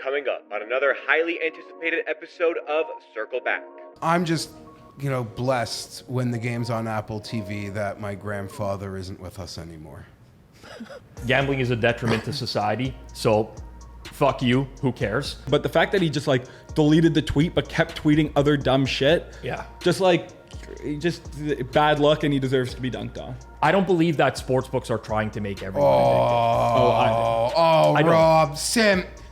coming up on another highly anticipated episode of Circle Back. I'm just, blessed when the game's on Apple TV that my grandfather isn't with us anymore. Gambling is a detriment to society, so fuck you, who cares? But the fact that he just deleted the tweet but kept tweeting other dumb shit, Yeah. just bad luck, and he deserves to be dunked on. I don't believe that sportsbooks are trying to make everyone addicted. Rob,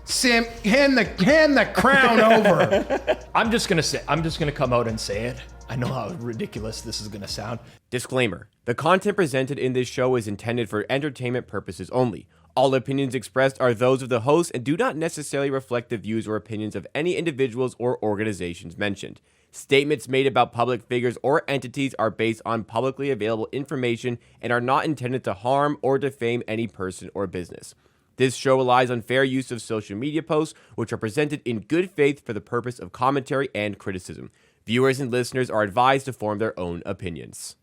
Sim, hand the crown over. I'm just gonna come out and say it. I know how ridiculous this is gonna sound. Disclaimer: the content presented in this show is intended for entertainment purposes only. All opinions expressed are those of the host and do not necessarily reflect the views or opinions of any individuals or organizations mentioned. Statements made about public figures or entities are based on publicly available information and are not intended to harm or defame any person or business. This show relies on fair use of social media posts, which are presented in good faith for the purpose of commentary and criticism. Viewers and listeners are advised to form their own opinions.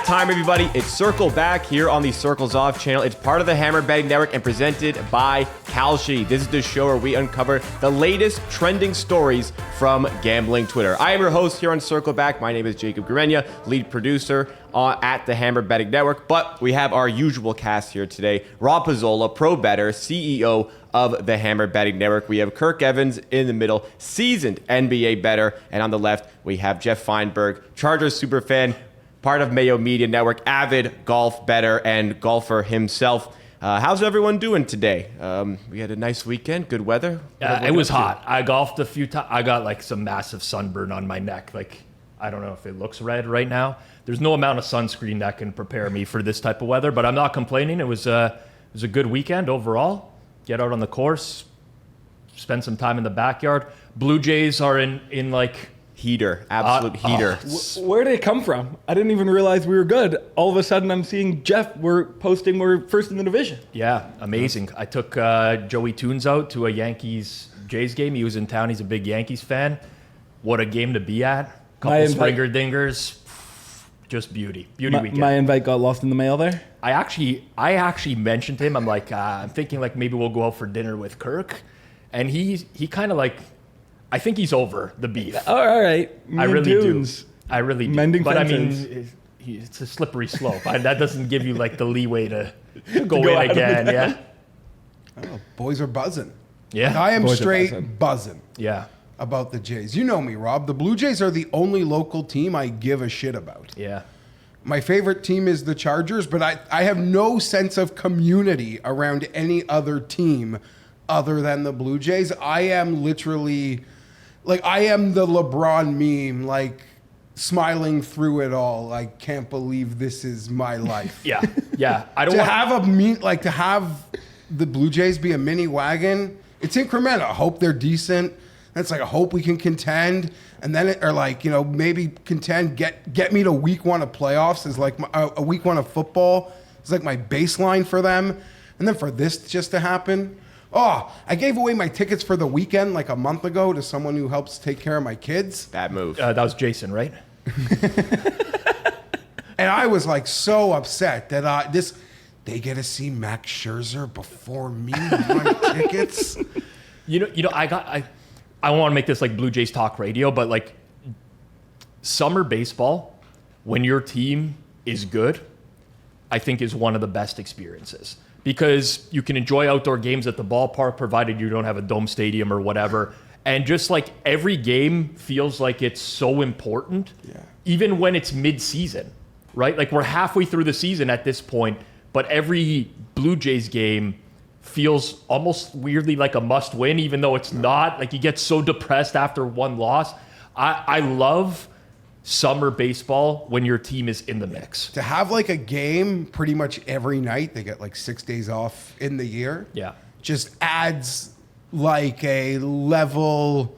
Time, everybody. It's Circle Back here on the Circles Off channel. It's part of the Hammer Betting Network and presented by Kalshi. This is the show where we uncover the latest trending stories from gambling Twitter. I am your host here on Circle Back. My name is Jacob Gramegna, lead producer at the Hammer Betting Network. But we have our usual cast here today. Rob Pizzola, pro bettor, CEO of the Hammer Betting Network. We have Kirk Evans in the middle, seasoned NBA bettor. And on the left, we have Geoff Fienberg, Chargers superfan, part of Mayo Media Network, avid golf bettor and golfer himself. How's everyone doing today? We had a nice weekend, good weather. It was hot. I golfed a few times. I got some massive sunburn on my neck. I don't know if it looks red right now. There's no amount of sunscreen that can prepare me for this type of weather, but I'm not complaining. It was a good weekend overall. Get out on the course, spend some time in the backyard. Blue Jays are in heater, absolute heater. Where did it come from? I didn't even realize we were good. All of a sudden, I'm seeing Geoff. We're first in the division. Yeah, amazing. I took Joey Toons out to a Yankees-Jays game. He was in town. He's a big Yankees fan. What a game to be at. Couple Springer dingers. Just beauty. Beauty weekend. My invite got lost in the mail there. I actually mentioned to him, I'm thinking maybe we'll go out for dinner with Kirk. And he kind of I think he's over the beef. All right. I really do. Mending but fences. I mean, it's a slippery slope. That doesn't give you the leeway to go in again. Yeah. Oh, boys are buzzing. Yeah. I am straight buzzing. Yeah. About the Jays. You know me, Rob. The Blue Jays are the only local team I give a shit about. Yeah. My favorite team is the Chargers, but I have no sense of community around any other team other than the Blue Jays. I am literally... I am the LeBron meme, smiling through it all. I can't believe this is my life. Yeah, yeah. I don't to have the Blue Jays be a mini wagon. It's incremental. I hope they're decent. That's I hope we can contend, and then maybe contend. Get me to week one of playoffs is a week one of football. It's my baseline for them, and then for this just to happen. Oh, I gave away my tickets for the weekend a month ago to someone who helps take care of my kids. Bad move. That was Jason, right? And I was so upset that they get to see Max Scherzer before me with my tickets. I don't want to make this Blue Jays talk radio, but summer baseball, when your team is good, I think is one of the best experiences. Because you can enjoy outdoor games at the ballpark, provided you don't have a dome stadium or whatever. And just every game feels it's so important, even when it's mid-season, right? We're halfway through the season at this point, but every Blue Jays game feels almost weirdly like a must-win, even though it's not. You get so depressed after one loss. I love summer baseball when your team is in the mix. To have a game pretty much every night, they get 6 days off in the year. Yeah. Just adds a level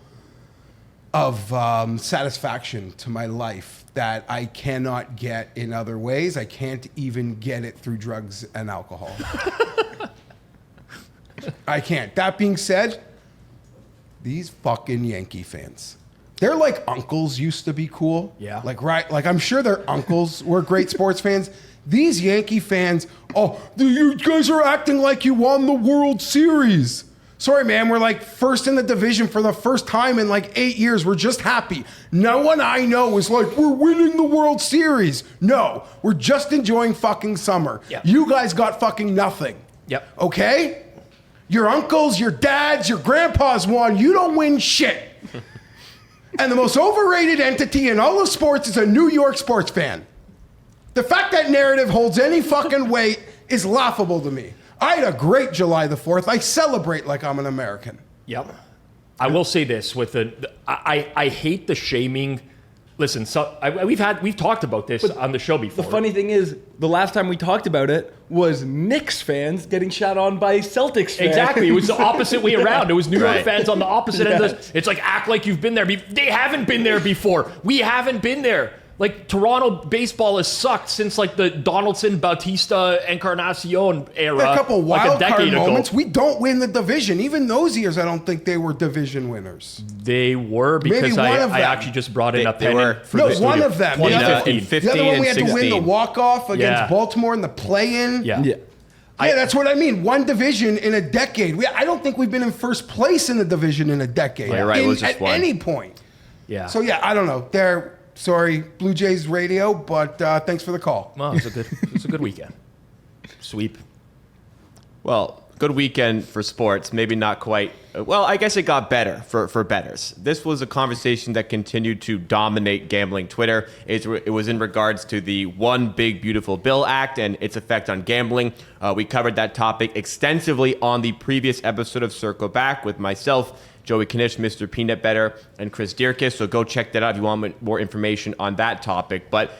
of satisfaction to my life that I cannot get in other ways. I can't even get it through drugs and alcohol. I can't. That being said, these fucking Yankee fans. They're like uncles used to be cool. Yeah. Like, right? Like, I'm sure their uncles were great sports fans. These Yankee fans, you guys are acting like you won the World Series. Sorry, man, we're like first in the division for the first time in like 8 years. We're just happy. No one I know is like, we're winning the World Series. No, we're just enjoying fucking summer. Yep. You guys got fucking nothing. Yep. Okay? Your uncles, your dads, your grandpas won. You don't win shit. And the most overrated entity in all of sports is a New York sports fan. The fact that narrative holds any fucking weight is laughable to me. I had a great July the 4th. I celebrate like I'm an American. Yep. I will say this with I hate the shaming. Listen, we've talked about this on the show before. The funny thing is, the last time we talked about it was Knicks fans getting shot on by Celtics fans. Exactly. It was the opposite way around. It was New York Right. fans on the opposite end. It's like, act like you've been there. They haven't been there before. We haven't been there. Like, Toronto baseball has sucked since like the Donaldson, Bautista, Encarnacion era. A couple like wild a decade card ago. moments. We don't win the division. Even those years, I don't think they were division winners. They were, because Maybe one of I them. actually just brought in They- a they were. pennant for No, the one studio. of them. 2015. In 15 the other one we and had to win the 16. walk-off against Yeah. Baltimore in the play-in. Yeah. Yeah. Yeah, that's what I mean. One division in a decade. I don't think we've been in first place in the division in a decade. Yeah, you're right. It was just at one. any point. Yeah. So yeah, I don't know. Sorry, Blue Jays radio, but thanks for the call. Well, it was a good weekend. Sweep. Well, good weekend for sports. Maybe not quite. Well, I guess it got better for bettors. This was a conversation that continued to dominate gambling Twitter. It was in regards to the One Big Beautiful Bill Act and its effect on gambling. We covered that topic extensively on the previous episode of Circle Back with myself, Joey Knish, Mr. Peanut Butter, and Chris Dierkes. So go check that out if you want more information on that topic. But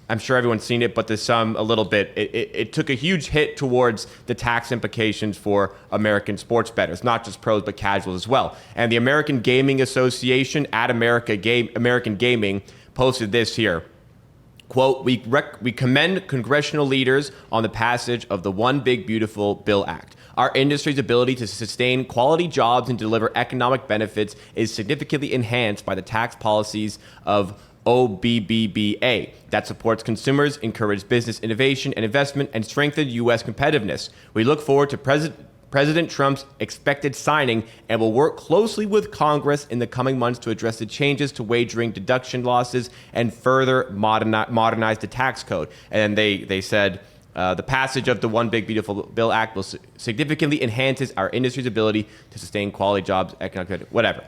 I'm sure everyone's seen it, but to sum a little bit, it took a huge hit towards the tax implications for American sports bettors, not just pros, but casuals as well. And the American Gaming Association at American Gaming posted this here. Quote, we commend congressional leaders on the passage of the One Big Beautiful Bill Act. Our industry's ability to sustain quality jobs and deliver economic benefits is significantly enhanced by the tax policies of OBBBA that supports consumers, encourages business innovation and investment, and strengthens U.S. competitiveness. We look forward to President Trump's expected signing and will work closely with Congress in the coming months to address the changes to wagering deduction losses and further modernize the tax code. And they said, the passage of the One Big Beautiful Bill Act will significantly enhances our industry's ability to sustain quality jobs, economic, whatever.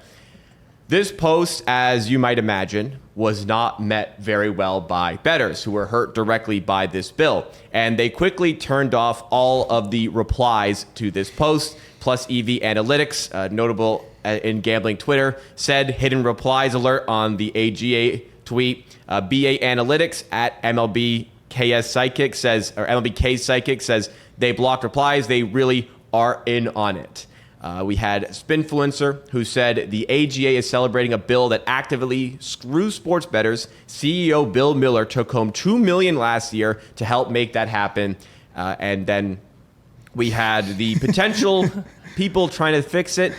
This post, as you might imagine, was not met very well by bettors who were hurt directly by this bill. And they quickly turned off all of the replies to this post. Plus EV Analytics, notable in gambling Twitter, said hidden replies alert on the AGA tweet. BA Analytics at MLBK's Psychic says, or MLBK's Psychic says, they blocked replies. They really are in on it. We had Spinfluencer, who said the AGA is celebrating a bill that actively screws sports bettors. CEO Bill Miller took home $2 million last year to help make that happen. And then we had the potential people trying to fix it.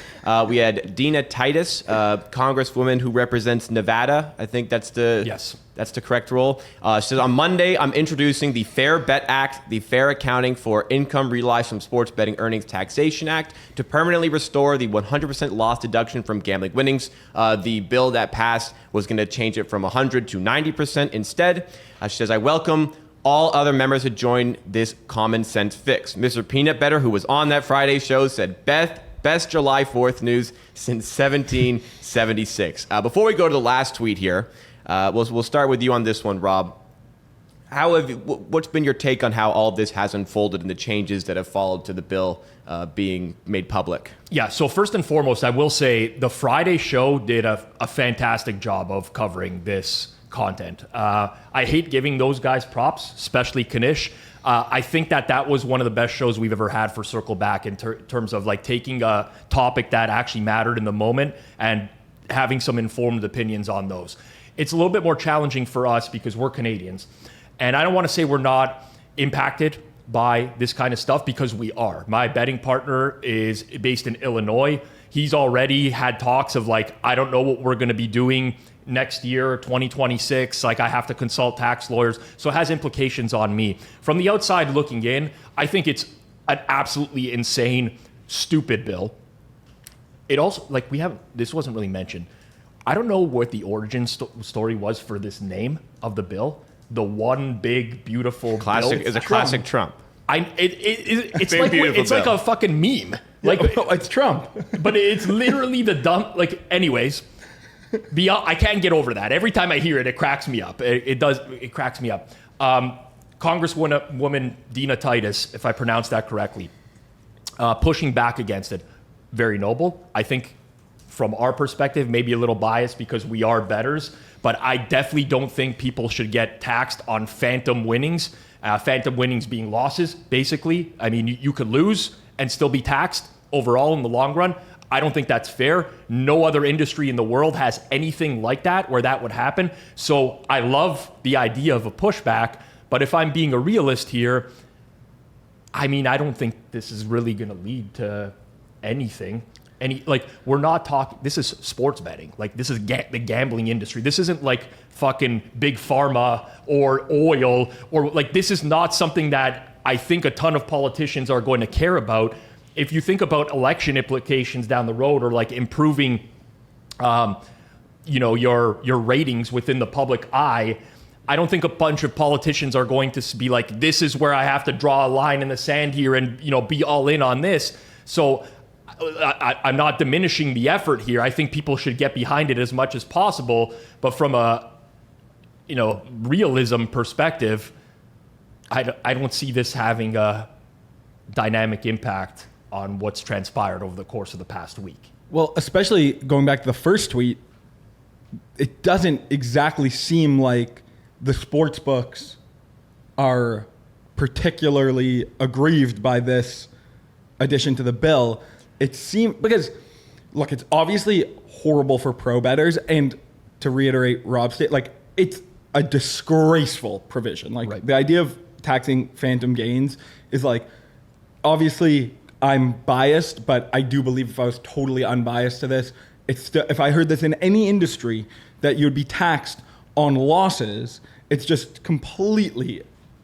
We had Dina Titus, Congresswoman who represents Nevada. I think that's the correct role. She says, on Monday, I'm introducing the Fair Bet Act, the Fair Accounting for Income Realized from Sports Betting Earnings Taxation Act, to permanently restore the 100% loss deduction from gambling winnings. The bill that passed was going to change it from 100 to 90% instead. She says, I welcome all other members to join this common sense fix. Mr. Peanut Butter, who was on that Friday show, said, best July 4th news since 1776. Before we go to the last tweet here, we'll start with you on this one, Rob. What's been your take on how all of this has unfolded and the changes that have followed to the bill being made public? Yeah, so first and foremost, I will say the Friday show did a fantastic job of covering this content. I hate giving those guys props, especially Knish. I think that was one of the best shows we've ever had for Circle Back in terms of like taking a topic that actually mattered in the moment and having some informed opinions on those. It's a little bit more challenging for us because we're Canadians. And I don't want to say we're not impacted by this kind of stuff, because we are. My betting partner is based in Illinois. He's already had talks of like, I don't know what we're going to be doing next year, 2026. Like, I have to consult tax lawyers. So it has implications on me. From the outside looking in, I think it's an absolutely insane, stupid bill. It also, like, this wasn't really mentioned. I don't know what the origin story was for this name of the bill. The one big, beautiful Classic bill. is a classic Trump. It's like a fucking meme. Like, it's Trump. But it's literally the dumb, like, anyways, I can't get over that. Every time I hear it, it cracks me up. It cracks me up. Congresswoman Dina Titus, if I pronounced that correctly, pushing back against it. Very noble. I think from our perspective, maybe a little biased because we are bettors, but I definitely don't think people should get taxed on phantom winnings. Phantom winnings being losses, basically. I mean, you could lose and still be taxed overall in the long run. I don't think that's fair. No other industry in the world has anything like that where that would happen. So I love the idea of a pushback, but if I'm being a realist here, I mean, I don't think this is really going to lead to anything. We're not talking, this is sports betting. Like, this is the gambling industry. This isn't like fucking big pharma or oil, or like, this is not something that I think a ton of politicians are going to care about. If you think about election implications down the road, or like improving, your ratings within the public eye, I don't think a bunch of politicians are going to be like, this is where I have to draw a line in the sand here and, be all in on this. So I'm not diminishing the effort here. I think people should get behind it as much as possible. But from a, realism perspective, I don't see this having a dynamic impact on what's transpired over the course of the past week. Well, especially going back to the first tweet, it doesn't exactly seem like the sports books are particularly aggrieved by this addition to the bill. It seems, because look, it's obviously horrible for pro bettors, and to reiterate Rob's state, like, it's a disgraceful provision. Like, right. The idea of taxing phantom gains is like, obviously I'm biased, but I do believe if I was totally unbiased to this, if I heard this in any industry that you'd be taxed on losses, it's just completely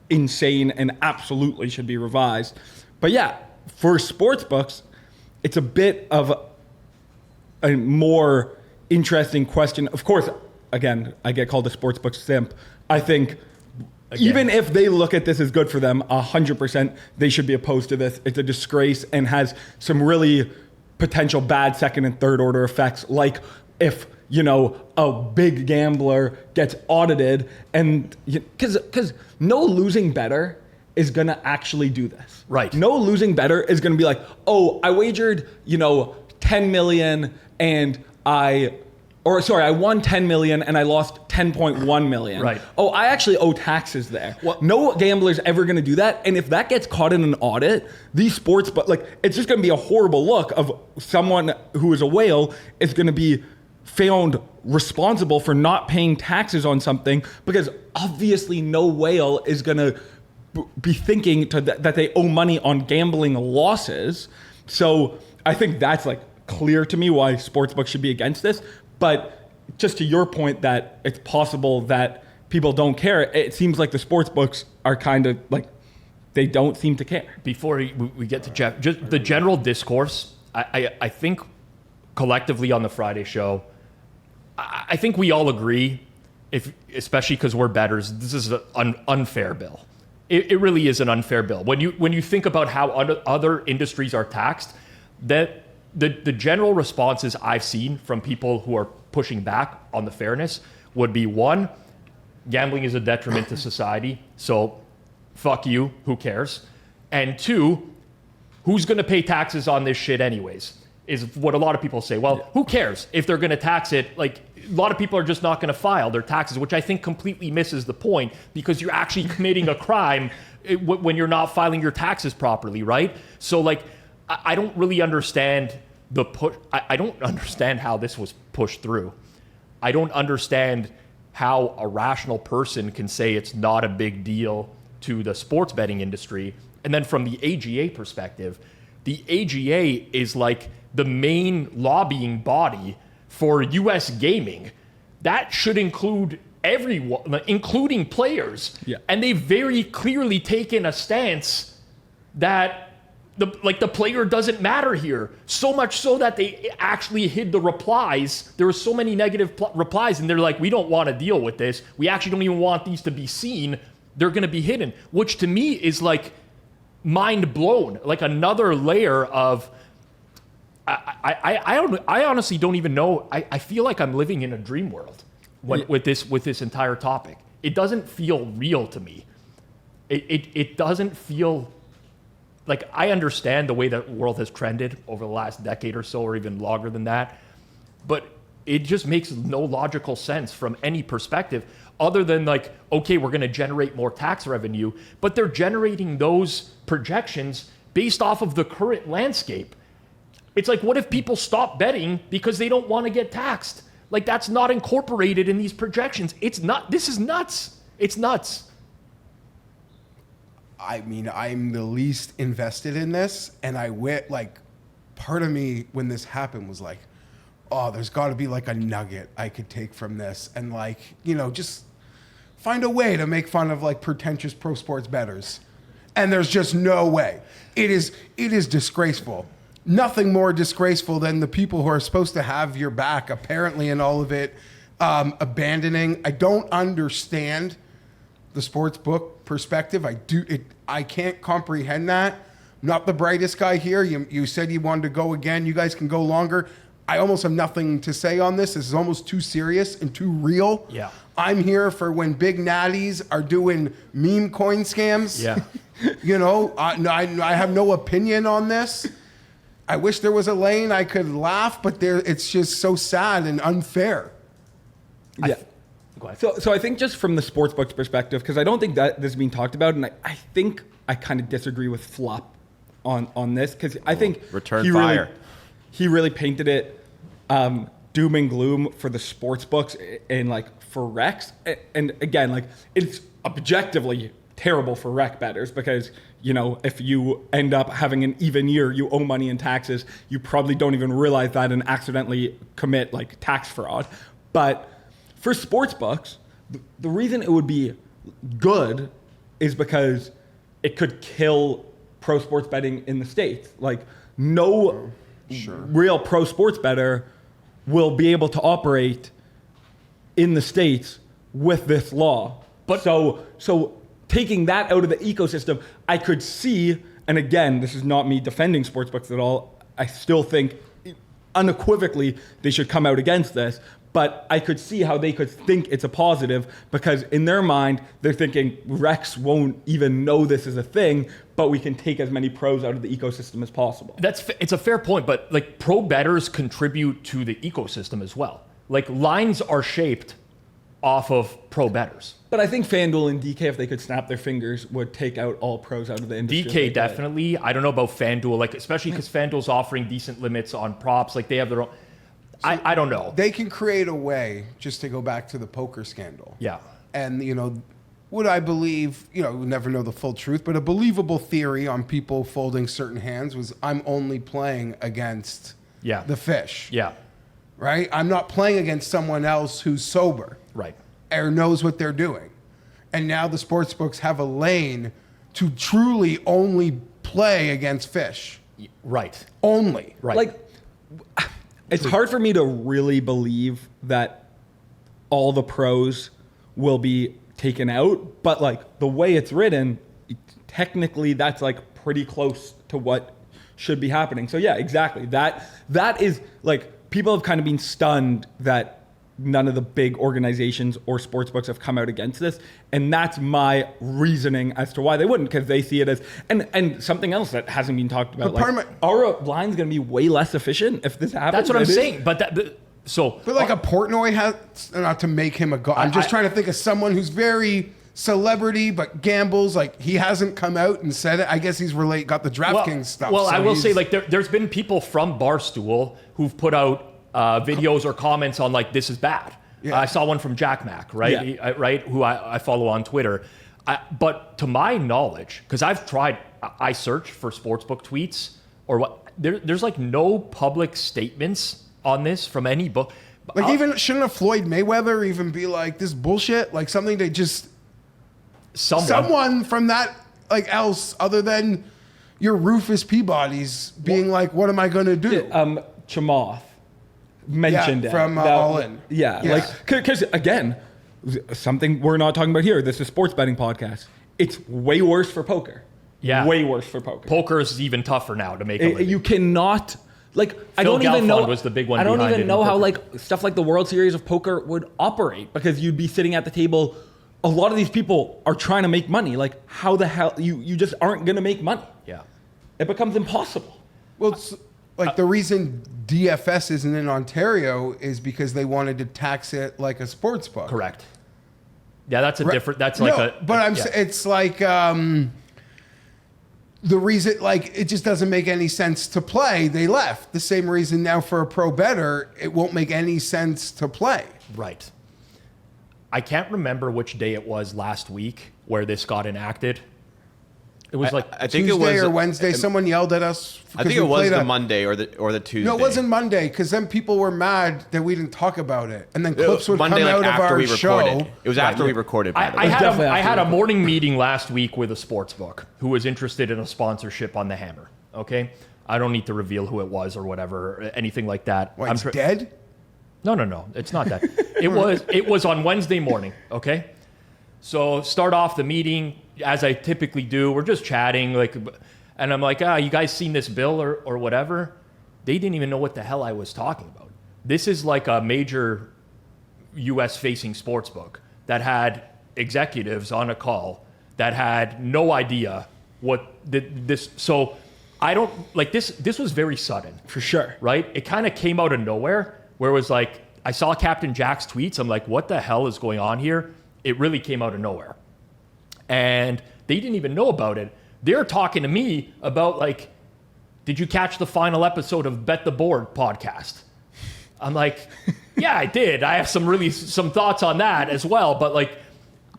insane and absolutely should be revised. But yeah, for sports books, it's a bit of a more interesting question. Of course, again, I get called a sportsbook simp. I think even if they look at this as good for them, 100% they should be opposed to this. It's a disgrace and has some really potential bad second and third order effects, like if, a big gambler gets audited, and because no losing bettor is going to actually do this. Right. No losing bettor is going to be like, oh, I wagered, 10 million and I won 10 million and I lost 10.1 million. Right. Oh, I actually owe taxes there. Well, no gambler's ever going to do that. And if that gets caught in an audit, these sports, but like, it's just going to be a horrible look of someone who is a whale is going to be found responsible for not paying taxes on something, because obviously no whale is going to be thinking that they owe money on gambling losses. So I think that's like clear to me why sportsbooks should be against this. But just to your point that it's possible that people don't care, it seems like the sportsbooks are kind of like, they don't seem to care. Before we get to Geoff, just the general discourse, I think collectively on the Friday show, I think we all agree, especially because we're bettors, this is an unfair bill. It really is an unfair bill. When you think about how other industries are taxed, that the general responses I've seen from people who are pushing back on the fairness would be, one, gambling is a detriment to society, so fuck you, who cares? And two, who's going to pay taxes on this shit anyways? Is what a lot of people say. Well, who cares if they're going to tax it? Like, a lot of people are just not going to file their taxes, which I think completely misses the point, because you're actually committing a crime when you're not filing your taxes properly, right? So, like, I don't really understand the push. I don't understand how this was pushed through. I don't understand how a rational person can say it's not a big deal to the sports betting industry. And then from the AGA perspective, the AGA is like the main lobbying body for US gaming. That should include everyone, including players. Yeah. And they've very clearly taken a stance that the player doesn't matter here. So much so that they actually hid the replies. There were so many negative replies, and they're like, we don't want to deal with this. We actually don't even want these to be seen. They're going to be hidden, which to me is like mind blown, like another layer of. I honestly don't even know. I feel like I'm living in a dream world with this entire topic. It doesn't feel real to me. It doesn't feel like I understand the way the world has trended over the last decade or so, or even longer than that. But it just makes no logical sense from any perspective other than like, okay, we're going to generate more tax revenue, but they're generating those projections based off of the current landscape. It's like, what if people stop betting because they don't want to get taxed? Like, that's not incorporated in these projections. It's not. This is nuts. It's nuts. I mean, I'm the least invested in this, and part of me when this happened was like, oh, there's got to be like a nugget I could take from this, and like, just find a way to make fun of like pretentious pro sports bettors, and there's just no way. It is disgraceful. Nothing more disgraceful than the people who are supposed to have your back, apparently, in all of it, abandoning. I don't understand the sports book perspective. I can't comprehend that. Not the brightest guy here. You said you wanted to go again. You guys can go longer. I almost have nothing to say on this. This is almost too serious and too real. Yeah. I'm here for when big natties are doing meme coin scams. Yeah. I have no opinion on this. I wish there was a lane I could laugh, but it's just so sad and unfair. Yeah. Go ahead. So I think just from the sportsbook's perspective, because I don't think that this is being talked about, and I think I kind of disagree with Flop on this, because I think return fire. He really painted it doom and gloom for the sportsbooks and like for Rex. And again, like it's objectively terrible for rec bettors because, if you end up having an even year, you owe money in taxes, you probably don't even realize that and accidentally commit like tax fraud. But for sports books, the reason it would be good is because it could kill pro sports betting in the States. Like no real pro sports bettor will be able to operate in the States with this law. But so taking that out of the ecosystem, I could see, and again, this is not me defending sportsbooks at all. I still think unequivocally they should come out against this. But I could see how they could think it's a positive because in their mind, they're thinking Rex won't even know this is a thing, but we can take as many pros out of the ecosystem as possible. It's a fair point, but like pro bettors contribute to the ecosystem as well. Like lines are shaped off of pro bettors. But I think FanDuel and DK, if they could snap their fingers, would take out all pros out of the industry. DK definitely. I don't know about FanDuel, like especially because FanDuel's offering decent limits on props. Like they have their own. I don't know. They can create a way, just to go back to the poker scandal. Yeah. And, would I believe, we never know the full truth, but a believable theory on people folding certain hands was I'm only playing against the fish. Yeah. Right? I'm not playing against someone else who's sober. Right. Or knows what they're doing. And now the sports books have a lane to truly only play against fish. Right. Only. Right. Like, it's hard for me to really believe that all the pros will be taken out, but like the way it's written, technically that's like pretty close to what should be happening. So yeah, exactly. That is like people have kind of been stunned that none of the big organizations or sportsbooks have come out against this. And that's my reasoning as to why they wouldn't, because they see it as, and something else that hasn't been talked about, like, our line's going to be way less efficient if this happens. That's what I'm saying. But like a Portnoy has, not to make him a god. I'm just trying to think of someone who's very celebrity but gambles. Like he hasn't come out and said it. I guess he's got the DraftKings stuff. Well, so I will say like there's been people from Barstool who've put out videos or comments on like this is bad. Yeah. I saw one from Jack Mack, right? Yeah. Right, who I follow on Twitter. But to my knowledge, because I've tried, I search for sportsbook tweets or what. There's like no public statements on this from any book. Like even shouldn't a Floyd Mayweather even be like this bullshit? Like something they just someone from that like else other than your Rufus Peabody's being like, what am I gonna do? Chamath mentioned it. From All In. Yeah, Yeah. like because again, something we're not talking about here. This is a sports betting podcast. It's way worse for poker. Yeah. Way worse for poker. Poker is even tougher now to make a living. You cannot like I don't even Gelfand know was the big one I don't behind it even in know how poker. like stuff like the World Series of Poker would operate because you'd be sitting at the table. A lot of these people are trying to make money. Like how the hell you just aren't gonna make money. Yeah. It becomes impossible. Well, it's like the reason DFS isn't in Ontario is because they wanted to tax it like a sports book. Correct. Yeah, that's a Right. different. That's like No, but I'm. yeah. It's like the reason, like, it just doesn't make any sense to play. They left. The same reason now for a pro bettor, it won't make any sense to play. Right. I can't remember which day it was last week where this got enacted. It was like I think Tuesday it was or Wednesday. Someone yelled at us. I think it was the Monday or the Tuesday. No, it wasn't Monday because then people were mad that we didn't talk about it, and then clips would Monday, come like out of after our we show. recorded. It was after we recorded. By the way. definitely I had a after. morning meeting last week with a sports book who was interested in a sponsorship on the Hammer. Okay, I don't need to reveal who it was or whatever, or anything like that. Why, it's dead? No, it's not that. It was on Wednesday morning. Okay, so start off the meeting as I typically do. We're just chatting, like, and I'm like, you guys seen this bill or whatever? They didn't even know what the hell I was talking about. This is like a major U.S. facing sports book that had executives on a call that had no idea what this. So I don't like this. This was very sudden. For sure. Right? It kind of came out of nowhere where it was like, I saw Captain Jack's tweets. I'm like, what the hell is going on here? It really came out of nowhere. And they didn't even know about it. They're talking to me about like, did you catch the final episode of Bet the Board podcast? I'm like, yeah, I did. I have some thoughts on that as well. But like,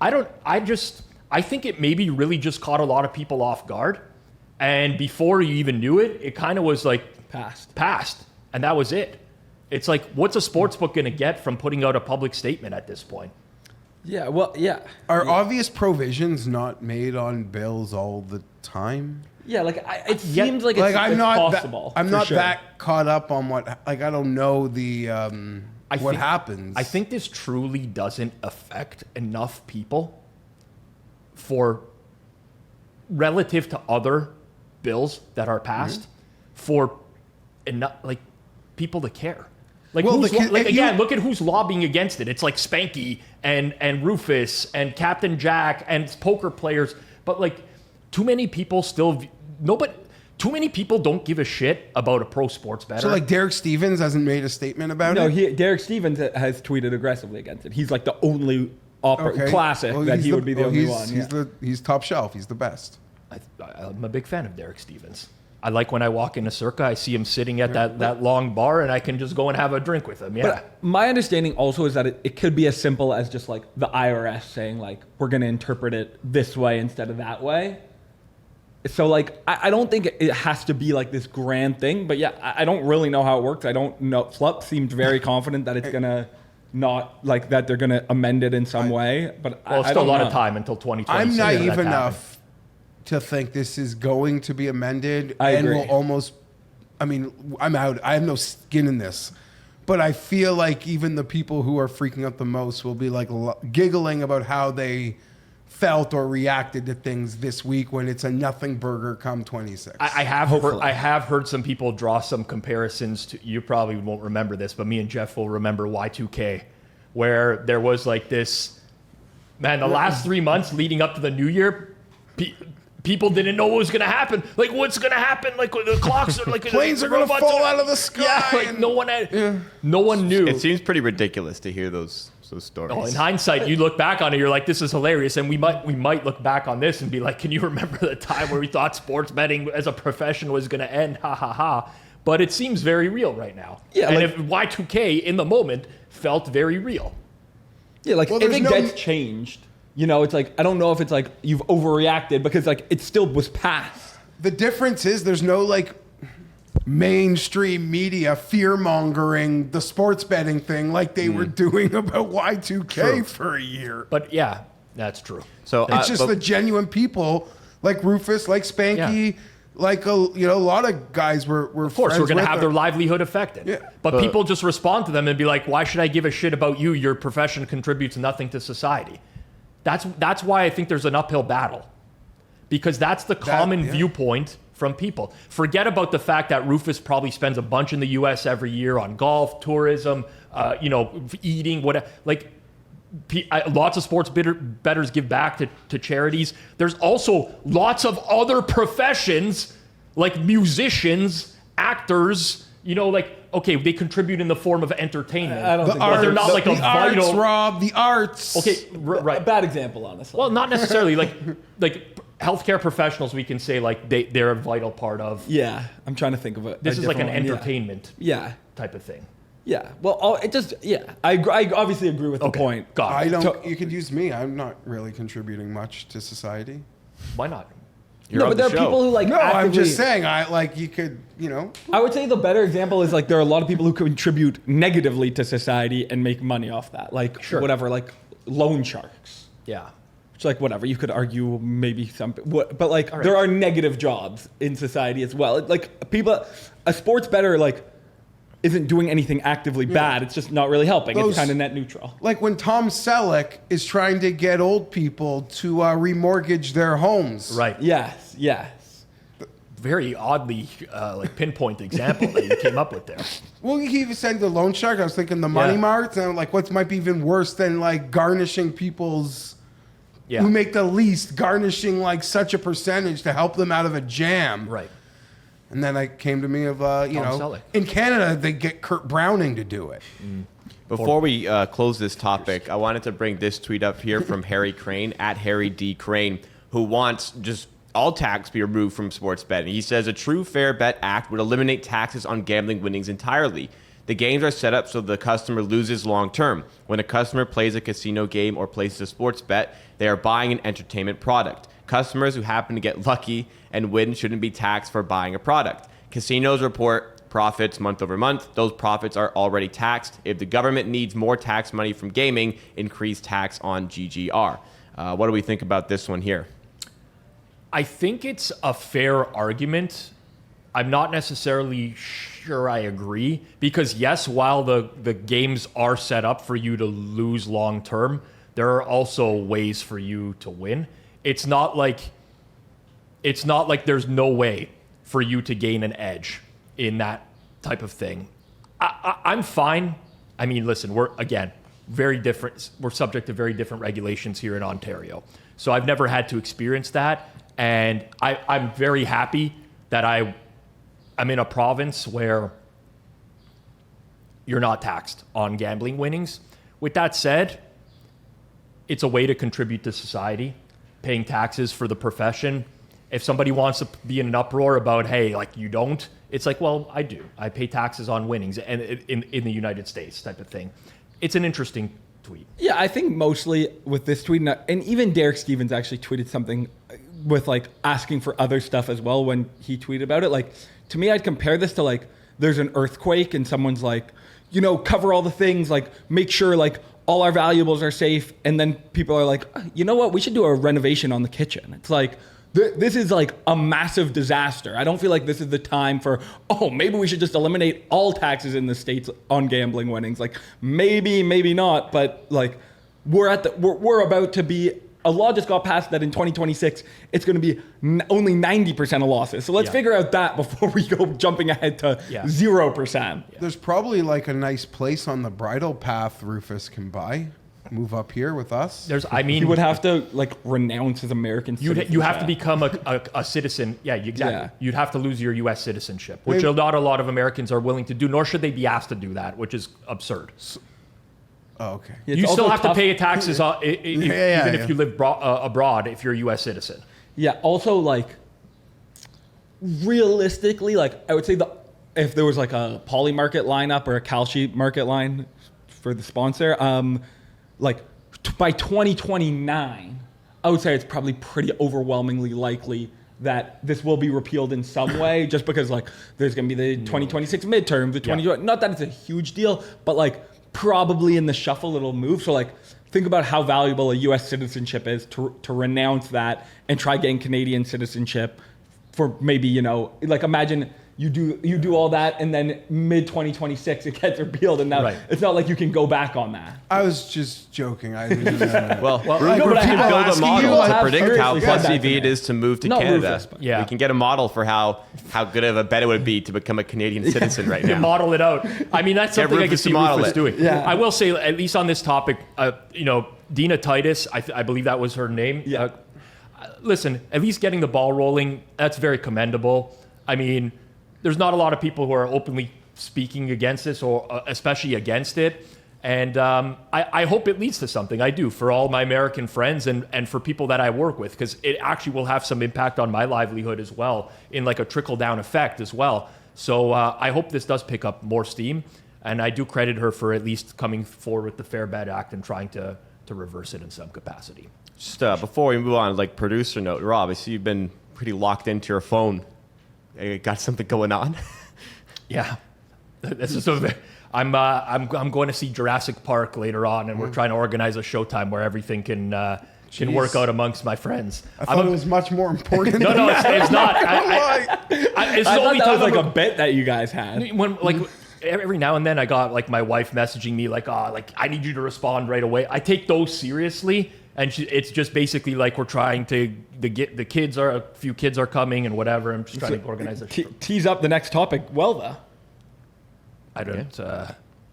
I think it maybe really just caught a lot of people off guard. And before you even knew it, it kind of was like passed. And that was it. It's like, what's a sportsbook going to get from putting out a public statement at this point? Yeah, well, yeah. Are obvious provisions not made on bills all the time? Yeah, like it seems like it's, I'm it's not possible. I'm for not sure. that caught up on what. Like I don't know the what happens. I think this truly doesn't affect enough people for relative to other bills that are passed for enough like people to care. Like, Well, look at who's lobbying against it. It's like Spanky and Rufus and Captain Jack and poker players. But like, too many people too many people don't give a shit about a pro sports bettor. So like Derek Stevens hasn't made a statement about it. Derek Stevens has tweeted aggressively against it. He's like the only Okay. classic Well, that he's he would be the only he's one. He's top shelf. He's the best. I'm a big fan of Derek Stevens. I like when I walk into Circa, I see him sitting at that long bar, and I can just go and have a drink with him. Yeah. But my understanding also is that it could be as simple as just like the IRS saying like, we're going to interpret it this way instead of that way. So like, I don't think it has to be like this grand thing, but yeah, I don't really know how it works. I don't know. Flup seemed very confident that it's going to not like that they're going to amend it in some way, but Well, it's I still don't a lot know. of time until 2026. I'm when naive that enough to think this is going to be amended I and agree. will almost. I mean, I'm out. I have no skin in this, but I feel like even the people who are freaking out the most will be like giggling about how they felt or reacted to things this week when it's a nothing burger come 26. I have heard some people draw some comparisons to, you probably won't remember this, but me and Geoff will remember Y2K, where there was like this, man, the last 3 months leading up to the new year, people didn't know what was going to happen. Like, what's going to happen? Like, the clocks are like... Planes are going to fall out of the sky. Yeah, like no one knew. It seems pretty ridiculous to hear those stories. Oh, in hindsight, you look back on it, you're like, this is hilarious. And we might look back on this and be like, can you remember the time where we thought sports betting as a profession was going to end? Ha, ha, ha. But it seems very real right now. Yeah, and like- if Y2K in the moment felt very real. Yeah, like Well, if there's it no- gets changed, you know, it's like I don't know if it's like you've overreacted because like it still was passed. The difference is there's no like mainstream media fear mongering the sports betting thing like they were doing about Y2K for a year. But yeah, that's true. So It's just the genuine people like Rufus, like Spanky, Yeah. like a lot of guys were Of course, we're going to have their them. livelihood affected. Yeah. But people just respond to them and be like, why should I give a shit about you? Your profession contributes nothing to society. That's why I think there's an uphill battle. Because that's the common viewpoint from people. Forget about the fact that Rufus probably spends a bunch in the U.S. every year on golf, tourism, eating, whatever. Like, lots of sports bettors give back to charities. There's also lots of other professions like musicians, actors, okay, they contribute in the form of entertainment. I don't The think arts, they're not like a the arts, vital- Rob, the arts. Okay, a right. bad example, honestly. Well, not necessarily. like healthcare professionals, we can say like they're a vital part of. yeah, I'm trying to think of it. This is like an entertainment Yeah. type of thing. Yeah. Well, I obviously agree with the point. God, I don't. You could use me. I'm not really contributing much to society. why not? No, but there are people who like. No, I'm just actively- saying. I like you could. I would say the better example is like there are a lot of people who contribute negatively to society and make money off that. Like whatever, like loan sharks. Yeah. It's like whatever. You could argue maybe some, but like there are negative jobs in society as well. Like people, a sports bettor like isn't doing anything actively bad. It's just not really helping. Those- it's kind of net neutral. Like when Tom Selleck is trying to get old people to remortgage their homes. Right. Yes. Yes. Very oddly pinpoint example that you came up with there. Well, he even said the loan shark. I was thinking the money Yeah. marts, and I'm like, what might be even worse than like garnishing people's Yeah. who make the least, garnishing like such a percentage to help them out of a jam. Right. And then it came to me of Selleck. in Canada they get Kurt Browning to do it. Before we close this topic, I wanted to bring this tweet up here from Harry Crane, at Harry D. Crane, who wants just all tax be removed from sports betting. He says a true fair bet act would eliminate taxes on gambling winnings entirely. The games are set up so the customer loses long term. When a customer plays a casino game or places a sports bet, they are buying an entertainment product. Customers who happen to get lucky and win shouldn't be taxed for buying a product. Casinos report profits month over month. Those profits are already taxed. If the government needs more tax money from gaming, increase tax on GGR. What do we think about this one here? I think it's a fair argument. I'm not necessarily sure I agree because yes, while the games are set up for you to lose long term, there are also ways for you to win. It's not like there's no way for you to gain an edge in that type of thing. I'm fine. I mean, listen, we're again very different. We're subject to very different regulations here in Ontario, so I've never had to experience that, and I'm very happy that I'm in a province where you're not taxed on gambling winnings. With that said, it's a way to contribute to society, paying taxes for the profession. If somebody wants to be in an uproar about, hey, like you don't, it's like, well, I do. I pay taxes on winnings and in the United States type of thing. It's an interesting tweet. Yeah, I think mostly with this tweet, and even Derek Stevens actually tweeted something with like asking for other stuff as well when he tweeted about it. Like, to me, I'd compare this to like, there's an earthquake and someone's like, cover all the things, like make sure like all our valuables are safe. And then people are like, you know what? We should do a renovation on the kitchen. It's like, this is like a massive disaster. I don't feel like this is the time for, maybe we should just eliminate all taxes in the States on gambling winnings. Like maybe not, but like we're about to be, a law just got passed that in 2026, it's going to be only 90% of losses. So let's figure out that before we go jumping ahead to 0%. There's probably like a nice place on the bridle path Rufus can buy. Move up here with us. He would have to like renounce his American citizenship. You have to become a citizen. Yeah, exactly. Yeah. You'd have to lose your U.S. citizenship, which not a lot of Americans are willing to do, nor should they be asked to do that, which is absurd. Oh, okay. It's You still also have to tough- pay taxes even if you live abroad if you're a U.S. citizen. Yeah. Also, like realistically, like I would say if there was like a Poly Market lineup or a Kalshi Market line for the sponsor, like by 2029, I would say it's probably pretty overwhelmingly likely that this will be repealed in some way, just because like there's going to be the 2026 midterm, the 20, not that it's a huge deal, but like probably in the shuffle it'll move. So like think about how valuable a U.S. citizenship is to renounce that and try getting Canadian citizenship for maybe, you know, like imagine you do all that and then mid 2026 it gets repealed and now it's not like you can go back on that. I was just joking. I didn't well, like, we can build a asking model you, to have predict how seriously plus said that EV to it me. is to move to Not Canada. ruthless, but- Yeah. We can get a model for how good of a bet it would be to become a Canadian citizen right To now. model it out. I mean, that's something I can Rufus to see model Rufus it. doing. Yeah. I will say, at least on this topic, you know, Dina Titus, I believe that was her name. Yeah. Listen, at least getting the ball rolling, that's very commendable. I mean, there's not a lot of people who are openly speaking against this or especially against it. And I hope it leads to something. I do, for all my American friends and for people that I work with, because it actually will have some impact on my livelihood as well, in like a trickle-down effect as well. So I hope this does pick up more steam. And I do credit her for at least coming forward with the Fair Bet Act and trying to reverse it in some capacity. Just before we move on, like producer note, Rob, I see you've been pretty locked into your phone. Got something going on? Yeah, this is I'm going to see Jurassic Park later on, and we're trying to organize a showtime where everything can work out amongst my friends. I thought it was much more important. No, than it's not. It's the I only thought that time was like I'm- a bet that you guys had. when like every now and then I got like my wife messaging me like, like I need you to respond right away. I take those seriously, and it's just basically like we're trying to a few kids are coming and whatever. I'm just trying to organize a show. Tease up the next topic. Well, though. I don't.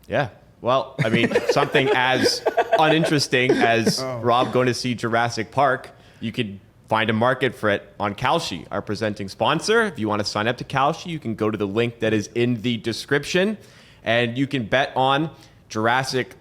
Yeah. Well, I mean, something as uninteresting as Rob going to see Jurassic Park, you could find a market for it on Kalshi, our presenting sponsor. If you want to sign up to Kalshi, you can go to the link that is in the description, and you can bet on Jurassic